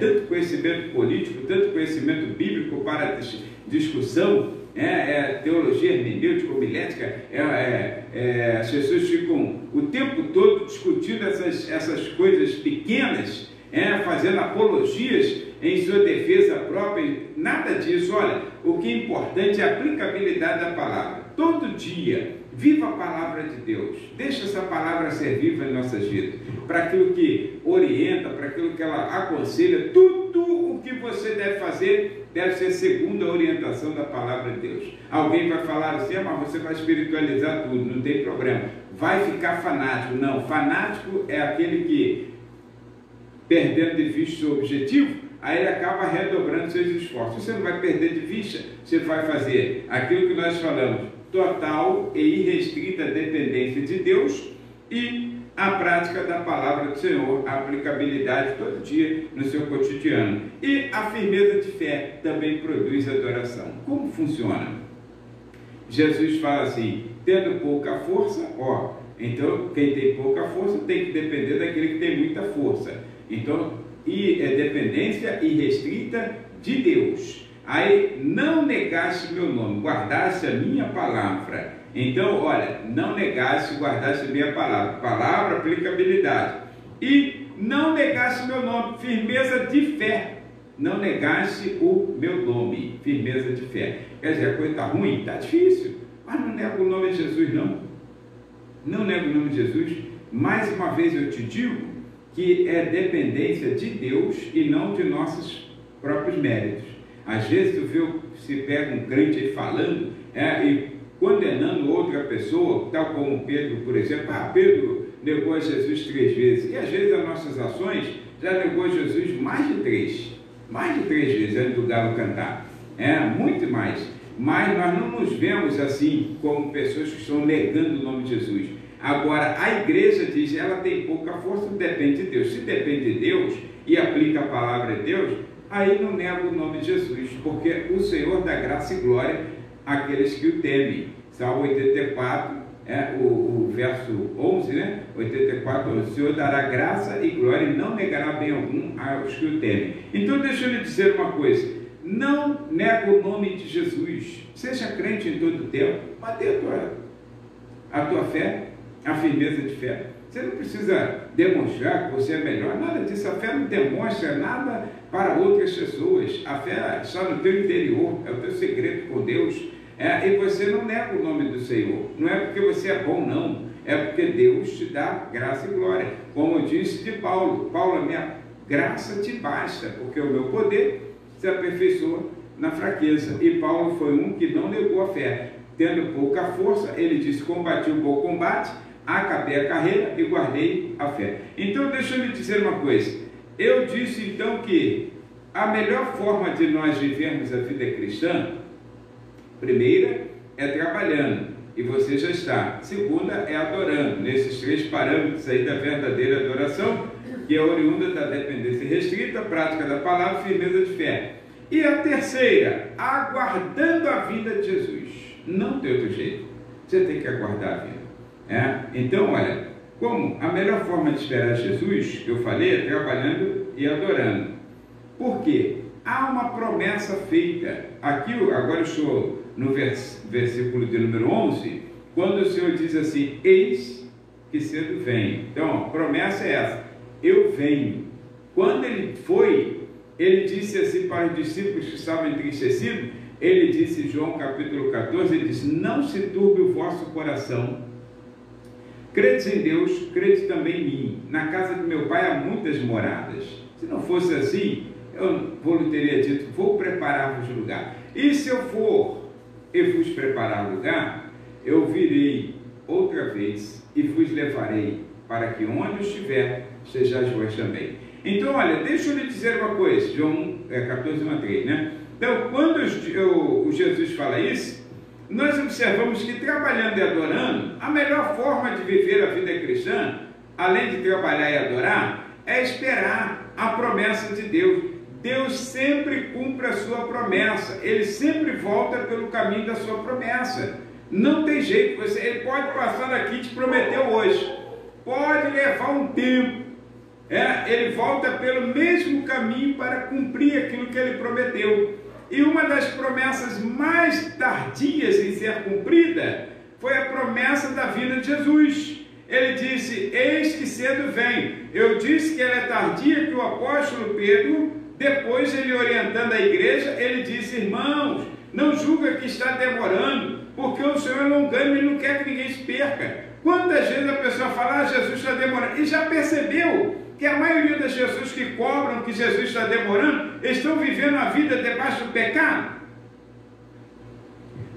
tanto conhecimento político, tanto conhecimento bíblico para discussão, teologia hermenêutica, homilética, as pessoas ficam o tempo todo discutindo essas coisas pequenas, fazendo apologias em sua defesa própria. Nada disso. Olha, o que é importante é a aplicabilidade da palavra. Todo dia, viva a palavra de Deus, deixa essa palavra ser viva em nossas vidas, para aquilo que orienta, para aquilo que ela aconselha. Tudo o que você deve fazer deve ser segundo a orientação da palavra de Deus. Alguém vai falar assim: mas você vai espiritualizar tudo. Não tem problema, vai ficar fanático. Não, fanático é aquele que, perdendo de vista o seu objetivo, aí ele acaba redobrando seus esforços. Você não vai perder de vista, você vai fazer aquilo que nós falamos: total e irrestrita dependência de Deus e a prática da palavra do Senhor, a aplicabilidade todo dia no seu cotidiano. E a firmeza de fé também produz adoração. Como funciona? Jesus fala assim: tendo pouca força, então quem tem pouca força tem que depender daquele que tem muita força. Então, é dependência irrestrita de Deus. Aí, não negaste meu nome, guardaste a minha palavra. Então, olha, não negaste, guardaste a minha palavra. Palavra, aplicabilidade. E não negaste meu nome, firmeza de fé. Não negaste o meu nome, firmeza de fé. Quer dizer, a coisa está ruim? Está difícil. Mas não nego o nome de Jesus, não. Não nego o nome de Jesus. Mais uma vez eu te digo que é dependência de Deus e não de nossos próprios méritos. Às vezes se pega um crente aí falando e condenando outra pessoa, tal como Pedro, por exemplo. Pedro negou a Jesus 3 vezes. E às vezes as nossas ações já negou a Jesus mais de 3 vezes antes do galo cantar. Muito mais. Mas nós não nos vemos assim como pessoas que estão negando o nome de Jesus. Agora, a igreja diz: ela tem pouca força, depende de Deus. Se depende de Deus e aplica a palavra de Deus, aí não nega o nome de Jesus, porque o Senhor dá graça e glória àqueles que o temem. Salmo 84, o verso 11, 84, 11. O Senhor dará graça e glória e não negará bem algum aos que o temem. Então deixa eu lhe dizer uma coisa: não nega o nome de Jesus, seja crente em todo o tempo, mantenha a tua fé, a firmeza de fé. Você não precisa demonstrar que você é melhor, nada disso. A fé não demonstra nada para outras pessoas. A fé está no teu interior, é o teu segredo com Deus. E você não nega o nome do Senhor. Não é porque você é bom, não. É porque Deus te dá graça e glória. Como eu disse de Paulo: a minha graça te basta, porque o meu poder se aperfeiçoa na fraqueza. E Paulo foi um que não negou a fé. Tendo pouca força, ele disse: combati o bom combate, acabei a carreira e guardei a fé. Então deixa eu lhe dizer uma coisa: eu disse então que a melhor forma de nós vivermos a vida cristã Primeira é trabalhando, e você já está. Segunda é adorando, nesses 3 parâmetros aí da verdadeira adoração, que é oriunda da dependência restrita, prática da palavra, firmeza de fé. E a terceira, aguardando a vinda de Jesus. Não tem outro jeito, você tem que aguardar a vinda. Então, olha, como a melhor forma de esperar Jesus, que eu falei, é trabalhando e adorando. Por quê? Há uma promessa feita. Aqui, agora eu estou no versículo de número 11, quando o Senhor diz assim, eis que cedo venho. Então, a promessa é essa, eu venho. Quando ele foi, ele disse assim para os discípulos que estavam entristecidos, ele disse em João capítulo 14, ele disse, não se turbe o vosso coração, credes em Deus, crede também em mim. Na casa do meu pai há muitas moradas. Se não fosse assim, eu lhe teria dito, vou preparar-vos lugar. E se eu for e vos preparar lugar, eu virei outra vez e vos levarei, para que onde eu estiver, sejais vós também. Então, olha, deixa eu lhe dizer uma coisa, João 14, 1 a 3, né? Então, quando o Jesus fala isso, nós observamos que trabalhando e adorando, a melhor forma de viver a vida cristã, além de trabalhar e adorar, é esperar a promessa de Deus. Deus sempre cumpre a sua promessa, Ele sempre volta pelo caminho da sua promessa. Não tem jeito, Ele pode passar aqui e te prometeu hoje, pode levar um tempo, Ele volta pelo mesmo caminho para cumprir aquilo que Ele prometeu. E uma das promessas mais tardias em ser cumprida foi a promessa da vinda de Jesus. Ele disse, eis que cedo vem. Eu disse que ela é tardia, que o apóstolo Pedro, depois ele orientando a igreja, ele disse, irmãos, não julga que está demorando, porque o Senhor é longânimo e não quer que ninguém se perca. Quantas vezes a pessoa fala, Jesus está demorando, e já percebeu que a maioria das pessoas que cobram que Jesus está demorando, estão vivendo a vida debaixo do pecado?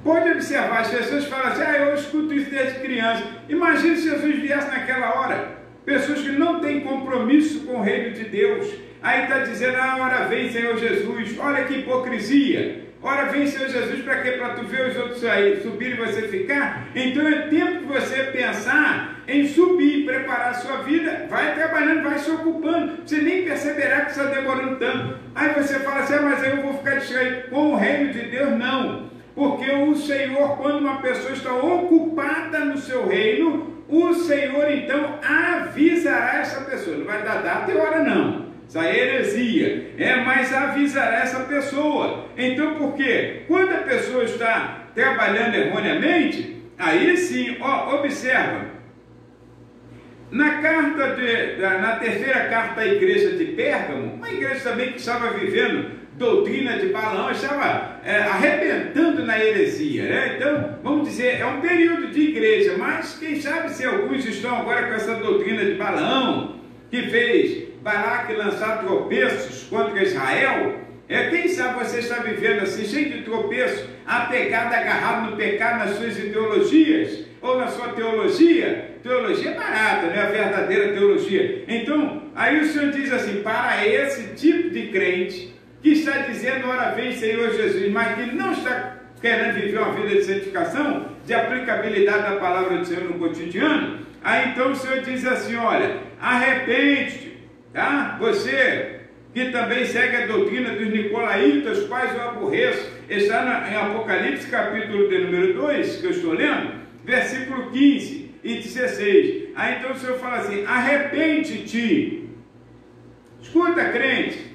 Pode observar, as pessoas falam assim, eu escuto isso desde criança. Imagine se Jesus viesse naquela hora. Pessoas que não têm compromisso com o reino de Deus. Aí está dizendo, ora vem Senhor Jesus, olha que hipocrisia. Ora vem Senhor Jesus, para quê? Para tu ver os outros aí, subir e você ficar? Então é tempo de você pensar em subir, preparar a sua vida, vai trabalhando, vai se ocupando, você nem perceberá que está demorando tanto. Aí você fala assim, mas aí eu vou ficar distraído. Com o reino de Deus, não. Porque o Senhor, quando uma pessoa está ocupada no seu reino, o Senhor então avisará essa pessoa. Não vai dar data e hora não. Isso aí é heresia. Mas avisará essa pessoa. Então por quê? Quando a pessoa está trabalhando erroneamente, aí sim, observa. Na terceira carta à igreja de Pérgamo, uma igreja também que estava vivendo doutrina de Balaão, estava arrebentando na heresia, né? Então, vamos dizer, é um período de igreja, mas quem sabe se alguns estão agora com essa doutrina de Balaão, que fez Balaque lançar tropeços contra Israel. Quem sabe você está vivendo assim, cheio de tropeços, apegado, agarrado no pecado, nas suas ideologias, ou na sua teologia. Teologia é barata, não é a verdadeira teologia. Então, aí o Senhor diz assim, para esse tipo de crente, que está dizendo, ora vem Senhor Jesus, mas que não está querendo viver uma vida de santificação, de aplicabilidade da palavra do Senhor no cotidiano, aí então o Senhor diz assim, olha, arrepende-te, tá? Você que também segue a doutrina dos nicolaítas, os quais eu aborreço, está em Apocalipse capítulo de número 2, que eu estou lendo, versículo 15 e 16, aí então o Senhor fala assim, arrepende-te. Escuta, crente,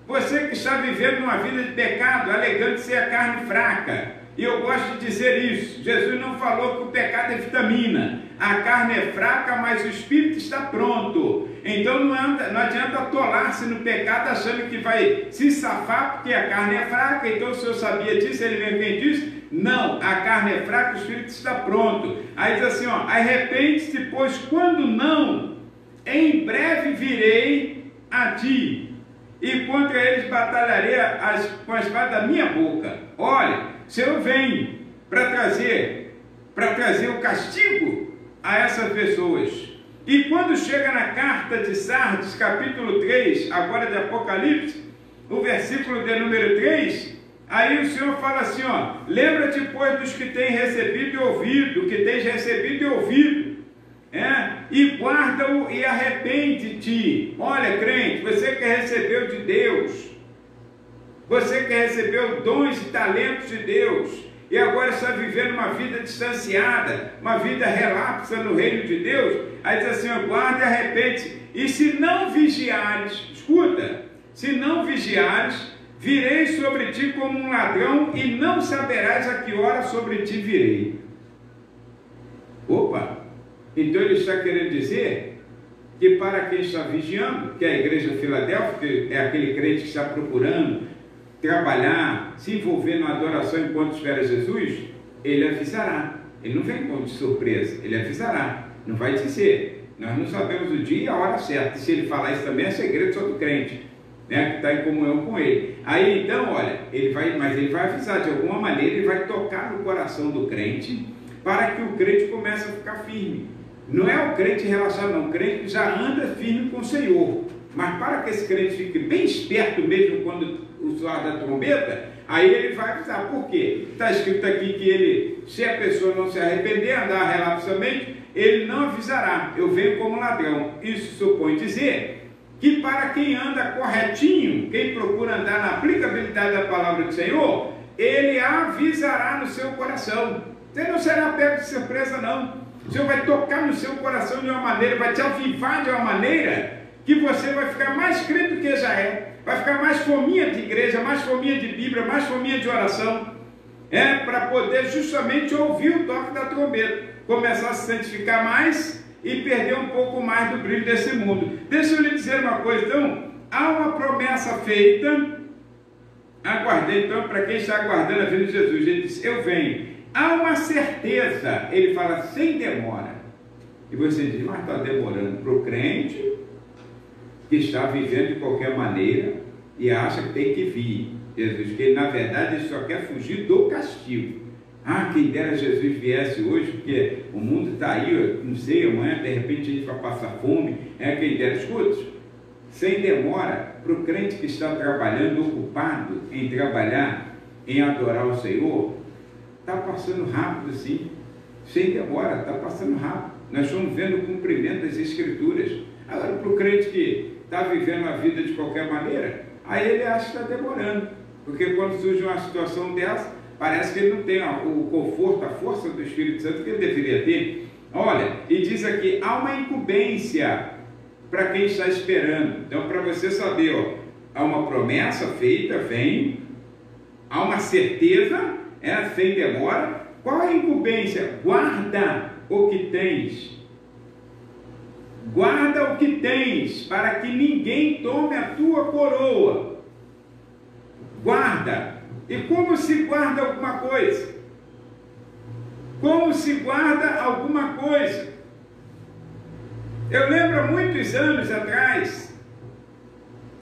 você que está vivendo uma vida de pecado, alegando ser a carne fraca, e eu gosto de dizer isso, Jesus não falou que o pecado é vitamina, a carne é fraca, mas o espírito está pronto. Então não adianta atolar-se no pecado achando que vai se safar porque a carne é fraca. Então o Senhor sabia disso, ele mesmo quem disse, não, a carne é fraca, o espírito está pronto. Aí diz assim, arrepende-te, pois quando não, em breve virei a ti, e contra eles batalharei com a espada da minha boca. Olha, se eu venho para trazer o castigo a essas pessoas. E quando chega na carta de Sardes, capítulo 3, agora de Apocalipse, o versículo de número 3, Aí o Senhor fala assim, ó, lembra-te, pois, dos que tens recebido e ouvido, que tens recebido e ouvido, e guarda-o e arrepende-te. Olha, crente, você que recebeu de Deus, você que recebeu dons e talentos de Deus, e agora está vivendo uma vida distanciada, uma vida relapsa no reino de Deus, aí diz assim, ó, guarda e arrepende-te, e se não vigiares, escuta, se não vigiares, virei sobre ti como um ladrão, e não saberás a que hora sobre ti virei. Opa! Então ele está querendo dizer que para quem está vigiando, que é a igreja de Filadélfia, que é aquele crente que está procurando trabalhar, se envolver na adoração enquanto espera Jesus, ele avisará. Ele não vem como de surpresa, ele avisará. Não vai dizer. Nós não sabemos o dia e a hora certa. E se ele falar isso também é segredo só do crente, que está em comunhão com ele. Aí então, olha, ele vai avisar, de alguma maneira ele vai tocar no coração do crente, para que o crente comece a ficar firme. Não é o crente relaxado, não, o crente já anda firme com o Senhor, mas para que esse crente fique bem esperto mesmo quando o soar da trombeta, aí ele vai avisar. Por quê? Está escrito aqui que ele, se a pessoa não se arrepender, andar relapsamente, ele não avisará, eu venho como ladrão. Isso supõe dizer que para quem anda corretinho, quem procura andar na aplicabilidade da palavra do Senhor, ele avisará no seu coração. Você não será pego de surpresa, não. O Senhor vai tocar no seu coração de uma maneira, vai te avivar de uma maneira que você vai ficar mais crente do que já é, vai ficar mais fominha de igreja, mais fominha de Bíblia, mais fominha de oração, para poder justamente ouvir o toque da trombeta, começar a se santificar mais e perder um pouco mais do brilho desse mundo. Deixa eu lhe dizer uma coisa, então, há uma promessa feita, aguardei então, para quem está aguardando a vinda de Jesus, ele diz, eu venho. Há uma certeza, ele fala sem demora, e você diz, mas está demorando para o crente, que está vivendo de qualquer maneira, e acha que tem que vir, Jesus, que na verdade ele só quer fugir do castigo. Quem dera Jesus viesse hoje, porque o mundo está aí, não sei, amanhã de repente a gente vai passar fome, quem dera. Escute, sem demora, para o crente que está trabalhando, ocupado em trabalhar, em adorar o Senhor, está passando rápido sim, sem demora, está passando rápido. Nós estamos vendo o cumprimento das Escrituras. Agora, para o crente que está vivendo a vida de qualquer maneira, aí ele acha que está demorando, porque quando surge uma situação dessa, parece que ele não tem o conforto, a força do Espírito Santo que ele deveria ter. Olha, e diz aqui, há uma incumbência para quem está esperando. Então, para você saber, há uma promessa feita, vem, há uma certeza, sem demora. Qual é a incumbência? Guarda o que tens. Guarda o que tens, para que ninguém tome a tua coroa. Guarda. E como se guarda alguma coisa? Como se guarda alguma coisa? Eu lembro há muitos anos atrás,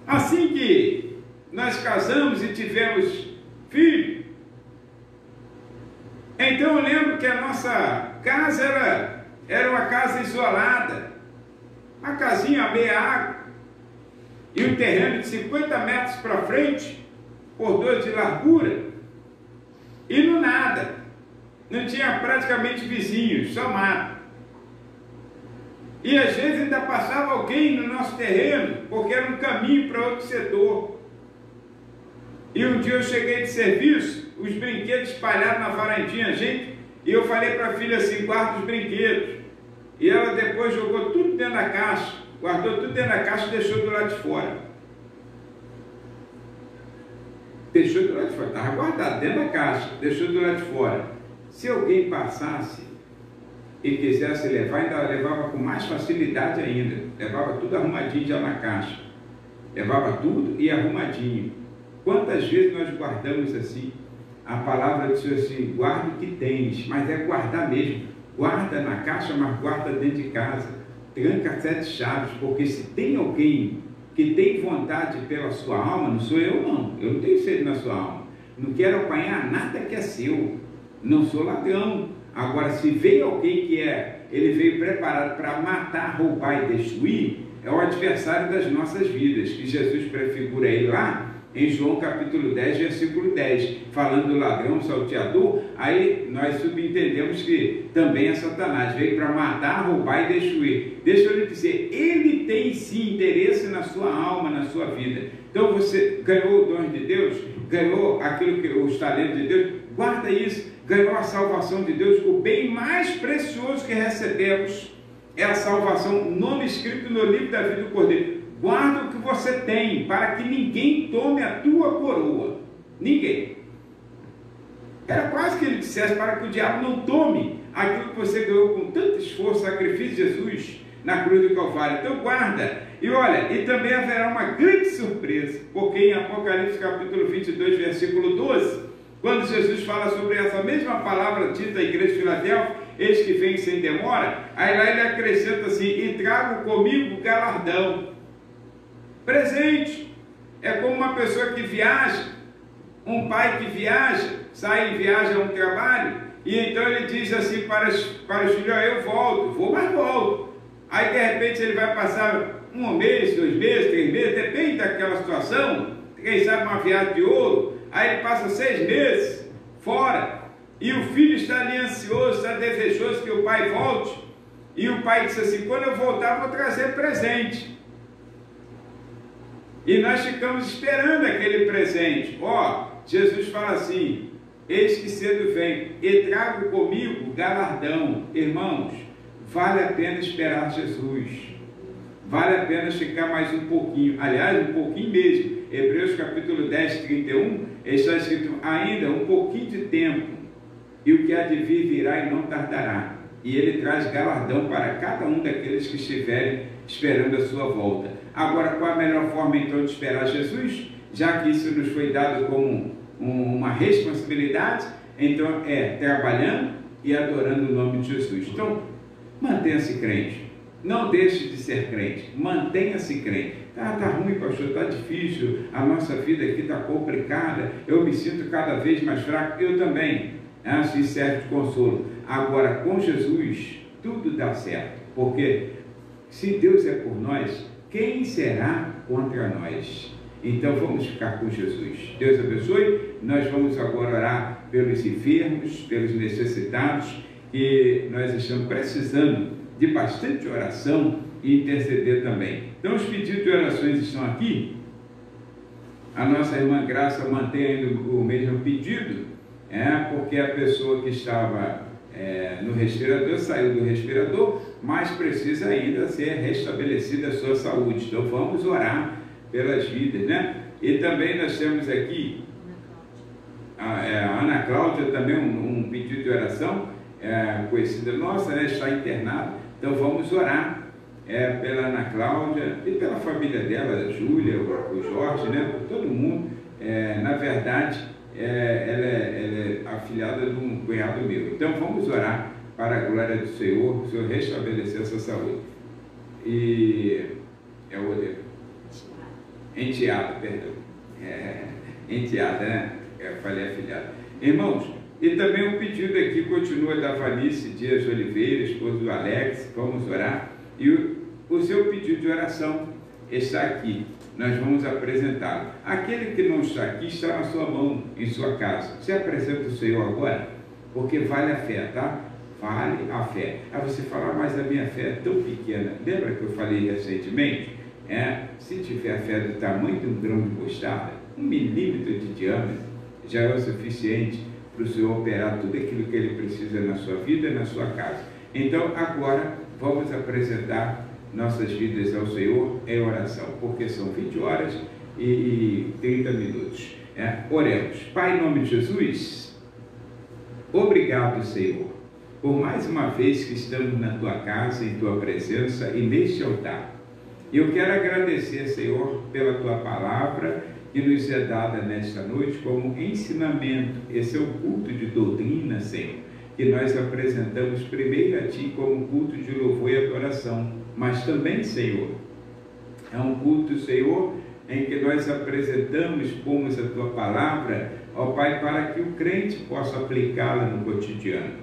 assim que nós casamos e tivemos filho, então eu lembro que a nossa casa era uma casa isolada, uma casinha à meia água, e um terreno de 50 metros para frente, por 2 de largura, e no nada, não tinha praticamente vizinhos, só mato. E às vezes ainda passava alguém no nosso terreno, porque era um caminho para outro setor. E um dia eu cheguei de serviço, os brinquedos espalhados na varandinha, gente, e eu falei para a filha assim, guarda os brinquedos. E ela depois jogou tudo dentro da caixa, guardou tudo dentro da caixa e deixou do lado de fora. Deixou do lado de fora, estava guardado dentro da caixa, deixou do lado de fora. Se alguém passasse e quisesse levar, ainda levava com mais facilidade ainda, levava tudo arrumadinho já na caixa, levava tudo e arrumadinho. Quantas vezes nós guardamos assim? A palavra diz assim, guarda o que tens, mas é guardar mesmo, guarda na caixa, mas guarda dentro de casa, tranca 7 chaves, porque se tem alguém que tem vontade pela sua alma, não sou eu não, eu não tenho sede na sua alma, não quero apanhar nada que é seu, não sou ladrão. Agora, se veio alguém que ele veio preparado para matar, roubar e destruir, é o adversário das nossas vidas, que Jesus prefigura ele lá em João capítulo 10, versículo 10, falando do ladrão, salteador. Aí nós subentendemos que também é Satanás, veio para matar, roubar e destruir. Deixa eu lhe dizer, ele tem sim interesse na sua alma, na sua vida. Então você ganhou o dom de Deus, ganhou aquilo que os talentos de Deus, guarda isso, ganhou a salvação de Deus. O bem mais precioso que recebemos é a salvação, nome escrito no livro da vida do Cordeiro. Guarda o que você tem, para que ninguém tome a tua coroa. Ninguém. Era quase que ele dissesse para que o diabo não tome aquilo que você ganhou com tanto esforço, sacrifício de Jesus na cruz do Calvário. Então guarda. E olha, e também haverá uma grande surpresa, porque em Apocalipse capítulo 22, versículo 12, quando Jesus fala sobre essa mesma palavra dita à igreja de Filadélfia, eis que vem sem demora, aí lá ele acrescenta assim, e trago comigo galardão. Presente. É como uma pessoa que viaja, um pai que viaja, sai e viaja a um trabalho, e então ele diz assim para os filhos, eu volto, vou, mas volto. Aí de repente ele vai passar um mês, 2 meses, 3 meses, depende daquela situação, quem sabe uma viagem de ouro, aí ele passa 6 meses fora, e o filho está ali ansioso, está desejoso que o pai volte, e o pai disse assim, quando eu voltar vou trazer presente. E nós ficamos esperando aquele presente. Jesus fala assim, eis que cedo venho, e trago comigo galardão. Irmãos, vale a pena esperar Jesus. Vale a pena ficar mais um pouquinho. Aliás, um pouquinho mesmo. Hebreus capítulo 10, 31, está escrito, ainda um pouquinho de tempo, e o que há de vir virá e não tardará. E ele traz galardão para cada um daqueles que estiverem esperando a sua volta. Agora, qual a melhor forma então de esperar Jesus? Já que isso nos foi dado como uma responsabilidade, então é trabalhando e adorando o nome de Jesus. Então, mantenha-se crente. Não deixe de ser crente. Mantenha-se crente. Tá ruim, pastor, está difícil, a nossa vida aqui está complicada, eu me sinto cada vez mais fraco, eu também. Isso serve de consolo. Agora, com Jesus, tudo dá certo, porque se Deus é por nós, quem será contra nós? Então vamos ficar com Jesus. Deus abençoe. Nós vamos agora orar pelos enfermos, pelos necessitados, e nós estamos precisando de bastante oração e interceder também. Então os pedidos de orações estão aqui. A nossa irmã Graça mantém ainda o mesmo pedido, porque a pessoa que estava no respirador, saiu do respirador, mas precisa ainda ser restabelecida a sua saúde. Então vamos orar pelas vidas, né? E também nós temos aqui a Ana Cláudia, também um pedido de oração, conhecida nossa, né? Está internada. Então vamos orar pela Ana Cláudia e pela família dela, a Júlia, o Jorge, né? Por todo mundo. Na verdade, ela é afilhada de um cunhado meu. Então vamos orar para a glória do Senhor, o Senhor restabelecer essa saúde. E é o outro. Enteada, perdão. Enteada, né? Eu falei afilhada. Irmãos, e também um pedido aqui continua da Valice Dias Oliveira, esposa do Alex. Vamos orar. E o seu pedido de oração está aqui. Nós vamos apresentá-lo. Aquele que não está aqui está na sua mão, em sua casa. Você apresenta o Senhor agora? Porque vale a fé, tá? Vale a fé. Aí você fala, mas a minha fé é tão pequena. Lembra que eu falei recentemente? Se tiver a fé do tamanho de um grão de mostarda, 1 milímetro de diâmetro, já é o suficiente para o Senhor operar tudo aquilo que Ele precisa na sua vida e na sua casa. Então, agora, vamos apresentar nossas vidas ao Senhor em oração, porque são 20 horas e 30 minutos. Oremos. Pai, em nome de Jesus, obrigado, Senhor, por mais uma vez que estamos na Tua casa, em Tua presença e neste altar. Eu quero agradecer, Senhor, pela Tua palavra que nos é dada nesta noite como ensinamento. Esse é o culto de doutrina, Senhor, que nós apresentamos primeiro a Ti como culto de louvor e adoração, mas também, Senhor, é um culto, Senhor, em que nós apresentamos, expomos a Tua palavra, ó Pai, para que o crente possa aplicá-la no cotidiano.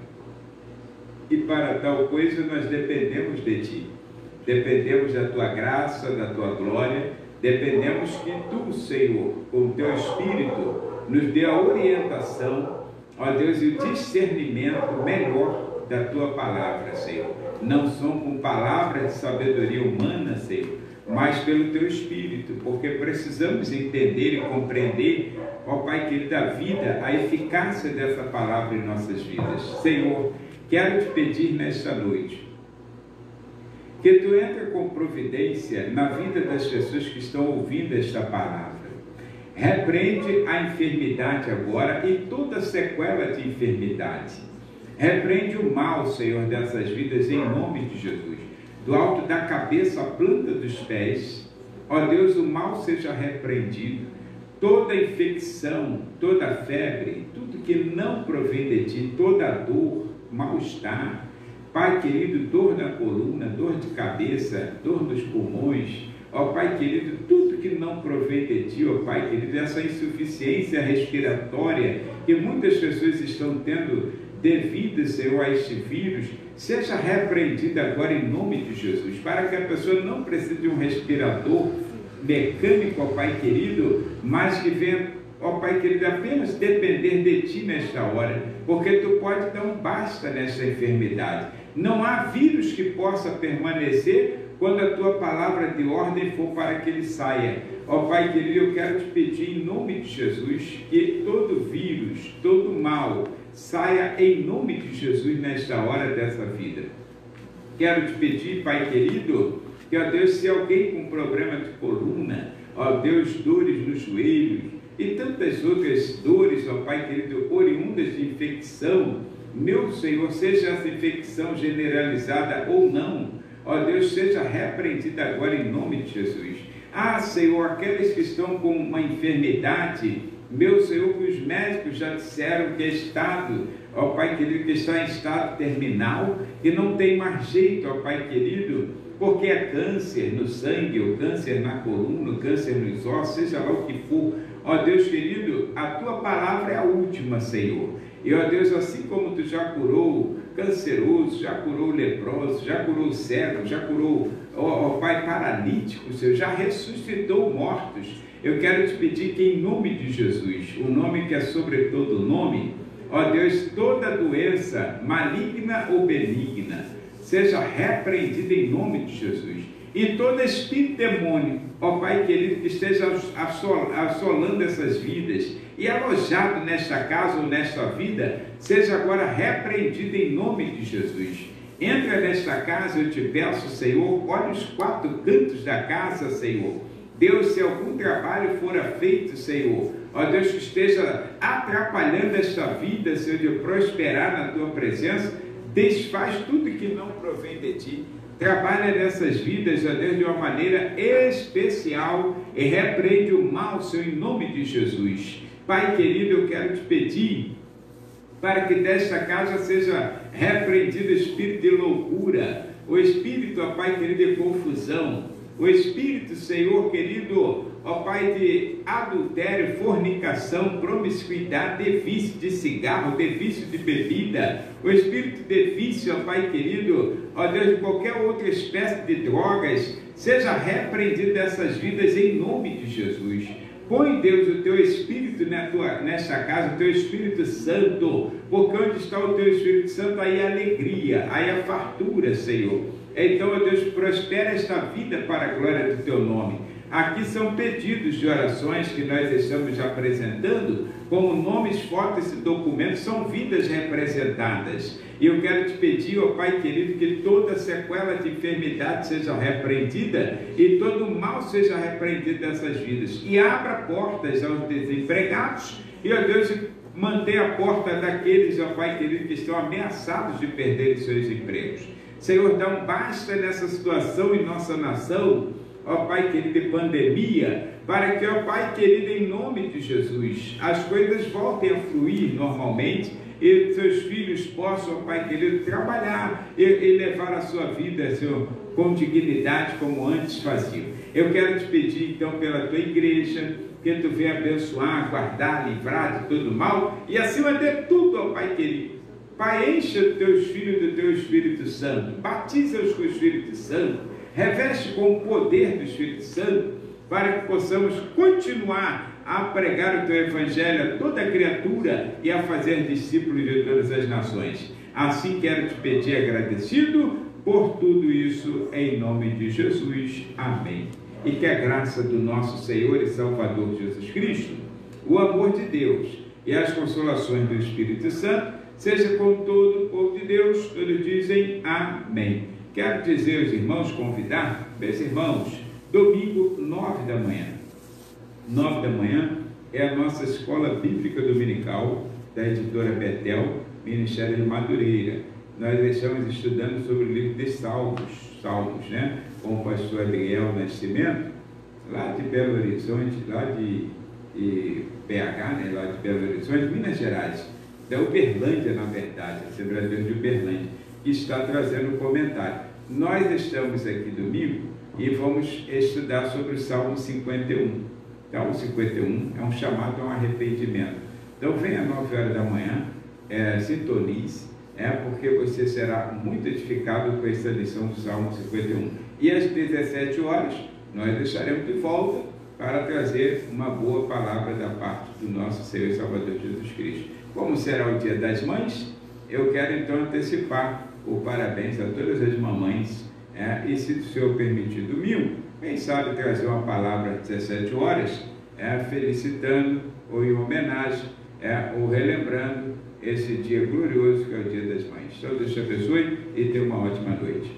E para tal coisa nós dependemos de Ti. dependemos da Tua graça, da Tua glória, dependemos que Tu, Senhor, com o Teu Espírito, nos dê a orientação, ó Deus, e o discernimento melhor da Tua palavra, Senhor. Não são com palavras de sabedoria humana, Senhor, mas pelo Teu Espírito, porque precisamos entender e compreender, ó Pai querido, da vida, a eficácia dessa palavra em nossas vidas. Senhor, quero te pedir nesta noite, que Tu entre com providência na vida das pessoas que estão ouvindo esta palavra. Repreende a enfermidade agora e toda sequela de enfermidade. Repreende o mal, Senhor, dessas vidas em nome de Jesus. Do alto da cabeça à planta dos pés, ó Deus, o mal seja repreendido. Toda infecção, toda febre, tudo que não provém de Ti, toda dor, mal-estar, Pai querido, dor na coluna, dor de cabeça, dor nos pulmões, ó Pai querido, tudo que não provém de Ti, ó Pai querido, essa insuficiência respiratória que muitas pessoas estão tendo devido, Senhor, a este vírus, seja repreendida agora em nome de Jesus, para que a pessoa não precise de um respirador mecânico, ó Pai querido, mas que venha, ó Pai querido, apenas depender de Ti nesta hora, porque Tu pode dar um basta nesta enfermidade. Não há vírus que possa permanecer quando a Tua palavra de ordem for para que ele saia. Ó Pai querido, eu quero te pedir em nome de Jesus que todo vírus, todo mal saia em nome de Jesus nesta hora dessa vida. Quero te pedir, Pai querido, que, ó Deus, se alguém com problema de coluna, ó Deus, dores nos joelhos e tantas outras dores, ó Pai querido, oriundas de infecção, meu Senhor, seja essa infecção generalizada ou não, ó Deus, seja repreendida agora em nome de Jesus. Ah, Senhor, aqueles que estão com uma enfermidade, meu Senhor, que os médicos já disseram que é estado, ó Pai querido, que está em estado terminal, que não tem mais jeito, ó Pai querido, porque é câncer no sangue, ou câncer na coluna, câncer nos ossos, seja lá o que for. Ó Deus querido, a Tua palavra é a última, Senhor. E, ó Deus, assim como Tu já curou canceroso, já curou leproso, já curou cego, já curou, ó Pai, paralítico, Senhor, já ressuscitou mortos. Eu quero te pedir que, em nome de Jesus, o nome que é sobre todo nome, ó Deus, toda doença maligna ou benigna seja repreendida em nome de Jesus. E todo espírito demônio, ó Pai querido, que esteja assolando essas vidas e alojado nesta casa ou nesta vida, seja agora repreendido em nome de Jesus. Entra nesta casa, eu te peço, Senhor, olha os quatro cantos da casa, Senhor. Deus, se algum trabalho fora feito, Senhor, ó Deus, que esteja atrapalhando esta vida, Senhor, de prosperar na Tua presença, desfaz tudo que não provém de Ti. Trabalha nessas vidas, ó Deus, de uma maneira especial e repreende o mal, Senhor, em nome de Jesus. Pai querido, eu quero te pedir para que desta casa seja repreendido o espírito de loucura, o espírito, ó Pai querido, de confusão, o espírito, Senhor querido, ó Pai, de adultério, fornicação, promiscuidade, de vício de cigarro, de vício de bebida, o espírito de vício, ó Pai querido, ó Deus, de qualquer outra espécie de drogas, seja repreendido dessas vidas em nome de Jesus. Põe, Deus, o Teu Espírito nesta casa, o Teu Espírito Santo, porque onde está o Teu Espírito Santo, aí a alegria, aí a fartura, Senhor. Então, ó Deus, prospera esta vida para a glória do Teu nome. Aqui são pedidos de orações que nós estamos apresentando, como nomes, fotos e documentos, são vidas representadas. E eu quero te pedir, ó Pai querido, que toda sequela de enfermidade seja repreendida e todo mal seja repreendido dessas vidas. E abra portas aos desempregados e, ó Deus, mantenha a porta daqueles, ó Pai querido, que estão ameaçados de perder os seus empregos. Senhor, dá um basta nessa situação em nossa nação, ó Pai querido, de pandemia, para que, ó Pai querido, em nome de Jesus, as coisas voltem a fluir normalmente e seus filhos possam, ó Pai querido, trabalhar e levar a sua vida, Senhor, com dignidade como antes faziam. Eu quero te pedir, então, pela Tua igreja, que Tu venha abençoar, guardar, livrar de todo mal e, acima de tudo, ó Pai querido, Pai, encha os Teus filhos do Teu Espírito Santo, batiza-os com o Espírito Santo, reveste com o poder do Espírito Santo, para que possamos continuar a pregar o Teu Evangelho a toda criatura e a fazer discípulos de todas as nações. Assim quero te pedir agradecido por tudo isso, em nome de Jesus. Amém. E que a graça do nosso Senhor e Salvador Jesus Cristo, o amor de Deus e as consolações do Espírito Santo seja com todo o povo de Deus. Todos dizem amém. Quero dizer aos irmãos, convidar, meus irmãos, domingo 9 da manhã. 9 da manhã é a nossa escola bíblica dominical da editora Betel, Ministério de Madureira. Nós estamos estudando sobre o livro de Salmos, né? Com o pastor Adriel Nascimento, lá de Belo Horizonte, lá de BH, né? Lá de Belo Horizonte, Minas Gerais, da Uberlândia, na verdade, Assembleia de Deus de Uberlândia, que está trazendo um comentário. Nós estamos aqui domingo e vamos estudar sobre o Salmo 51. Então, o 51 é um chamado a um arrependimento. Então, venha às 9 horas da manhã, sintonize, porque você será muito edificado com essa lição do Salmo 51. E às 17 horas, nós estaremos de volta para trazer uma boa palavra da parte do nosso Senhor e Salvador Jesus Cristo. Como será o Dia das Mães, eu quero então antecipar o parabéns a todas as mamães, e se o Senhor permitir domingo, quem sabe trazer uma palavra às 17 horas, felicitando ou em homenagem, ou relembrando esse dia glorioso que é o Dia das Mães. Então Deus te abençoe e tenha uma ótima noite.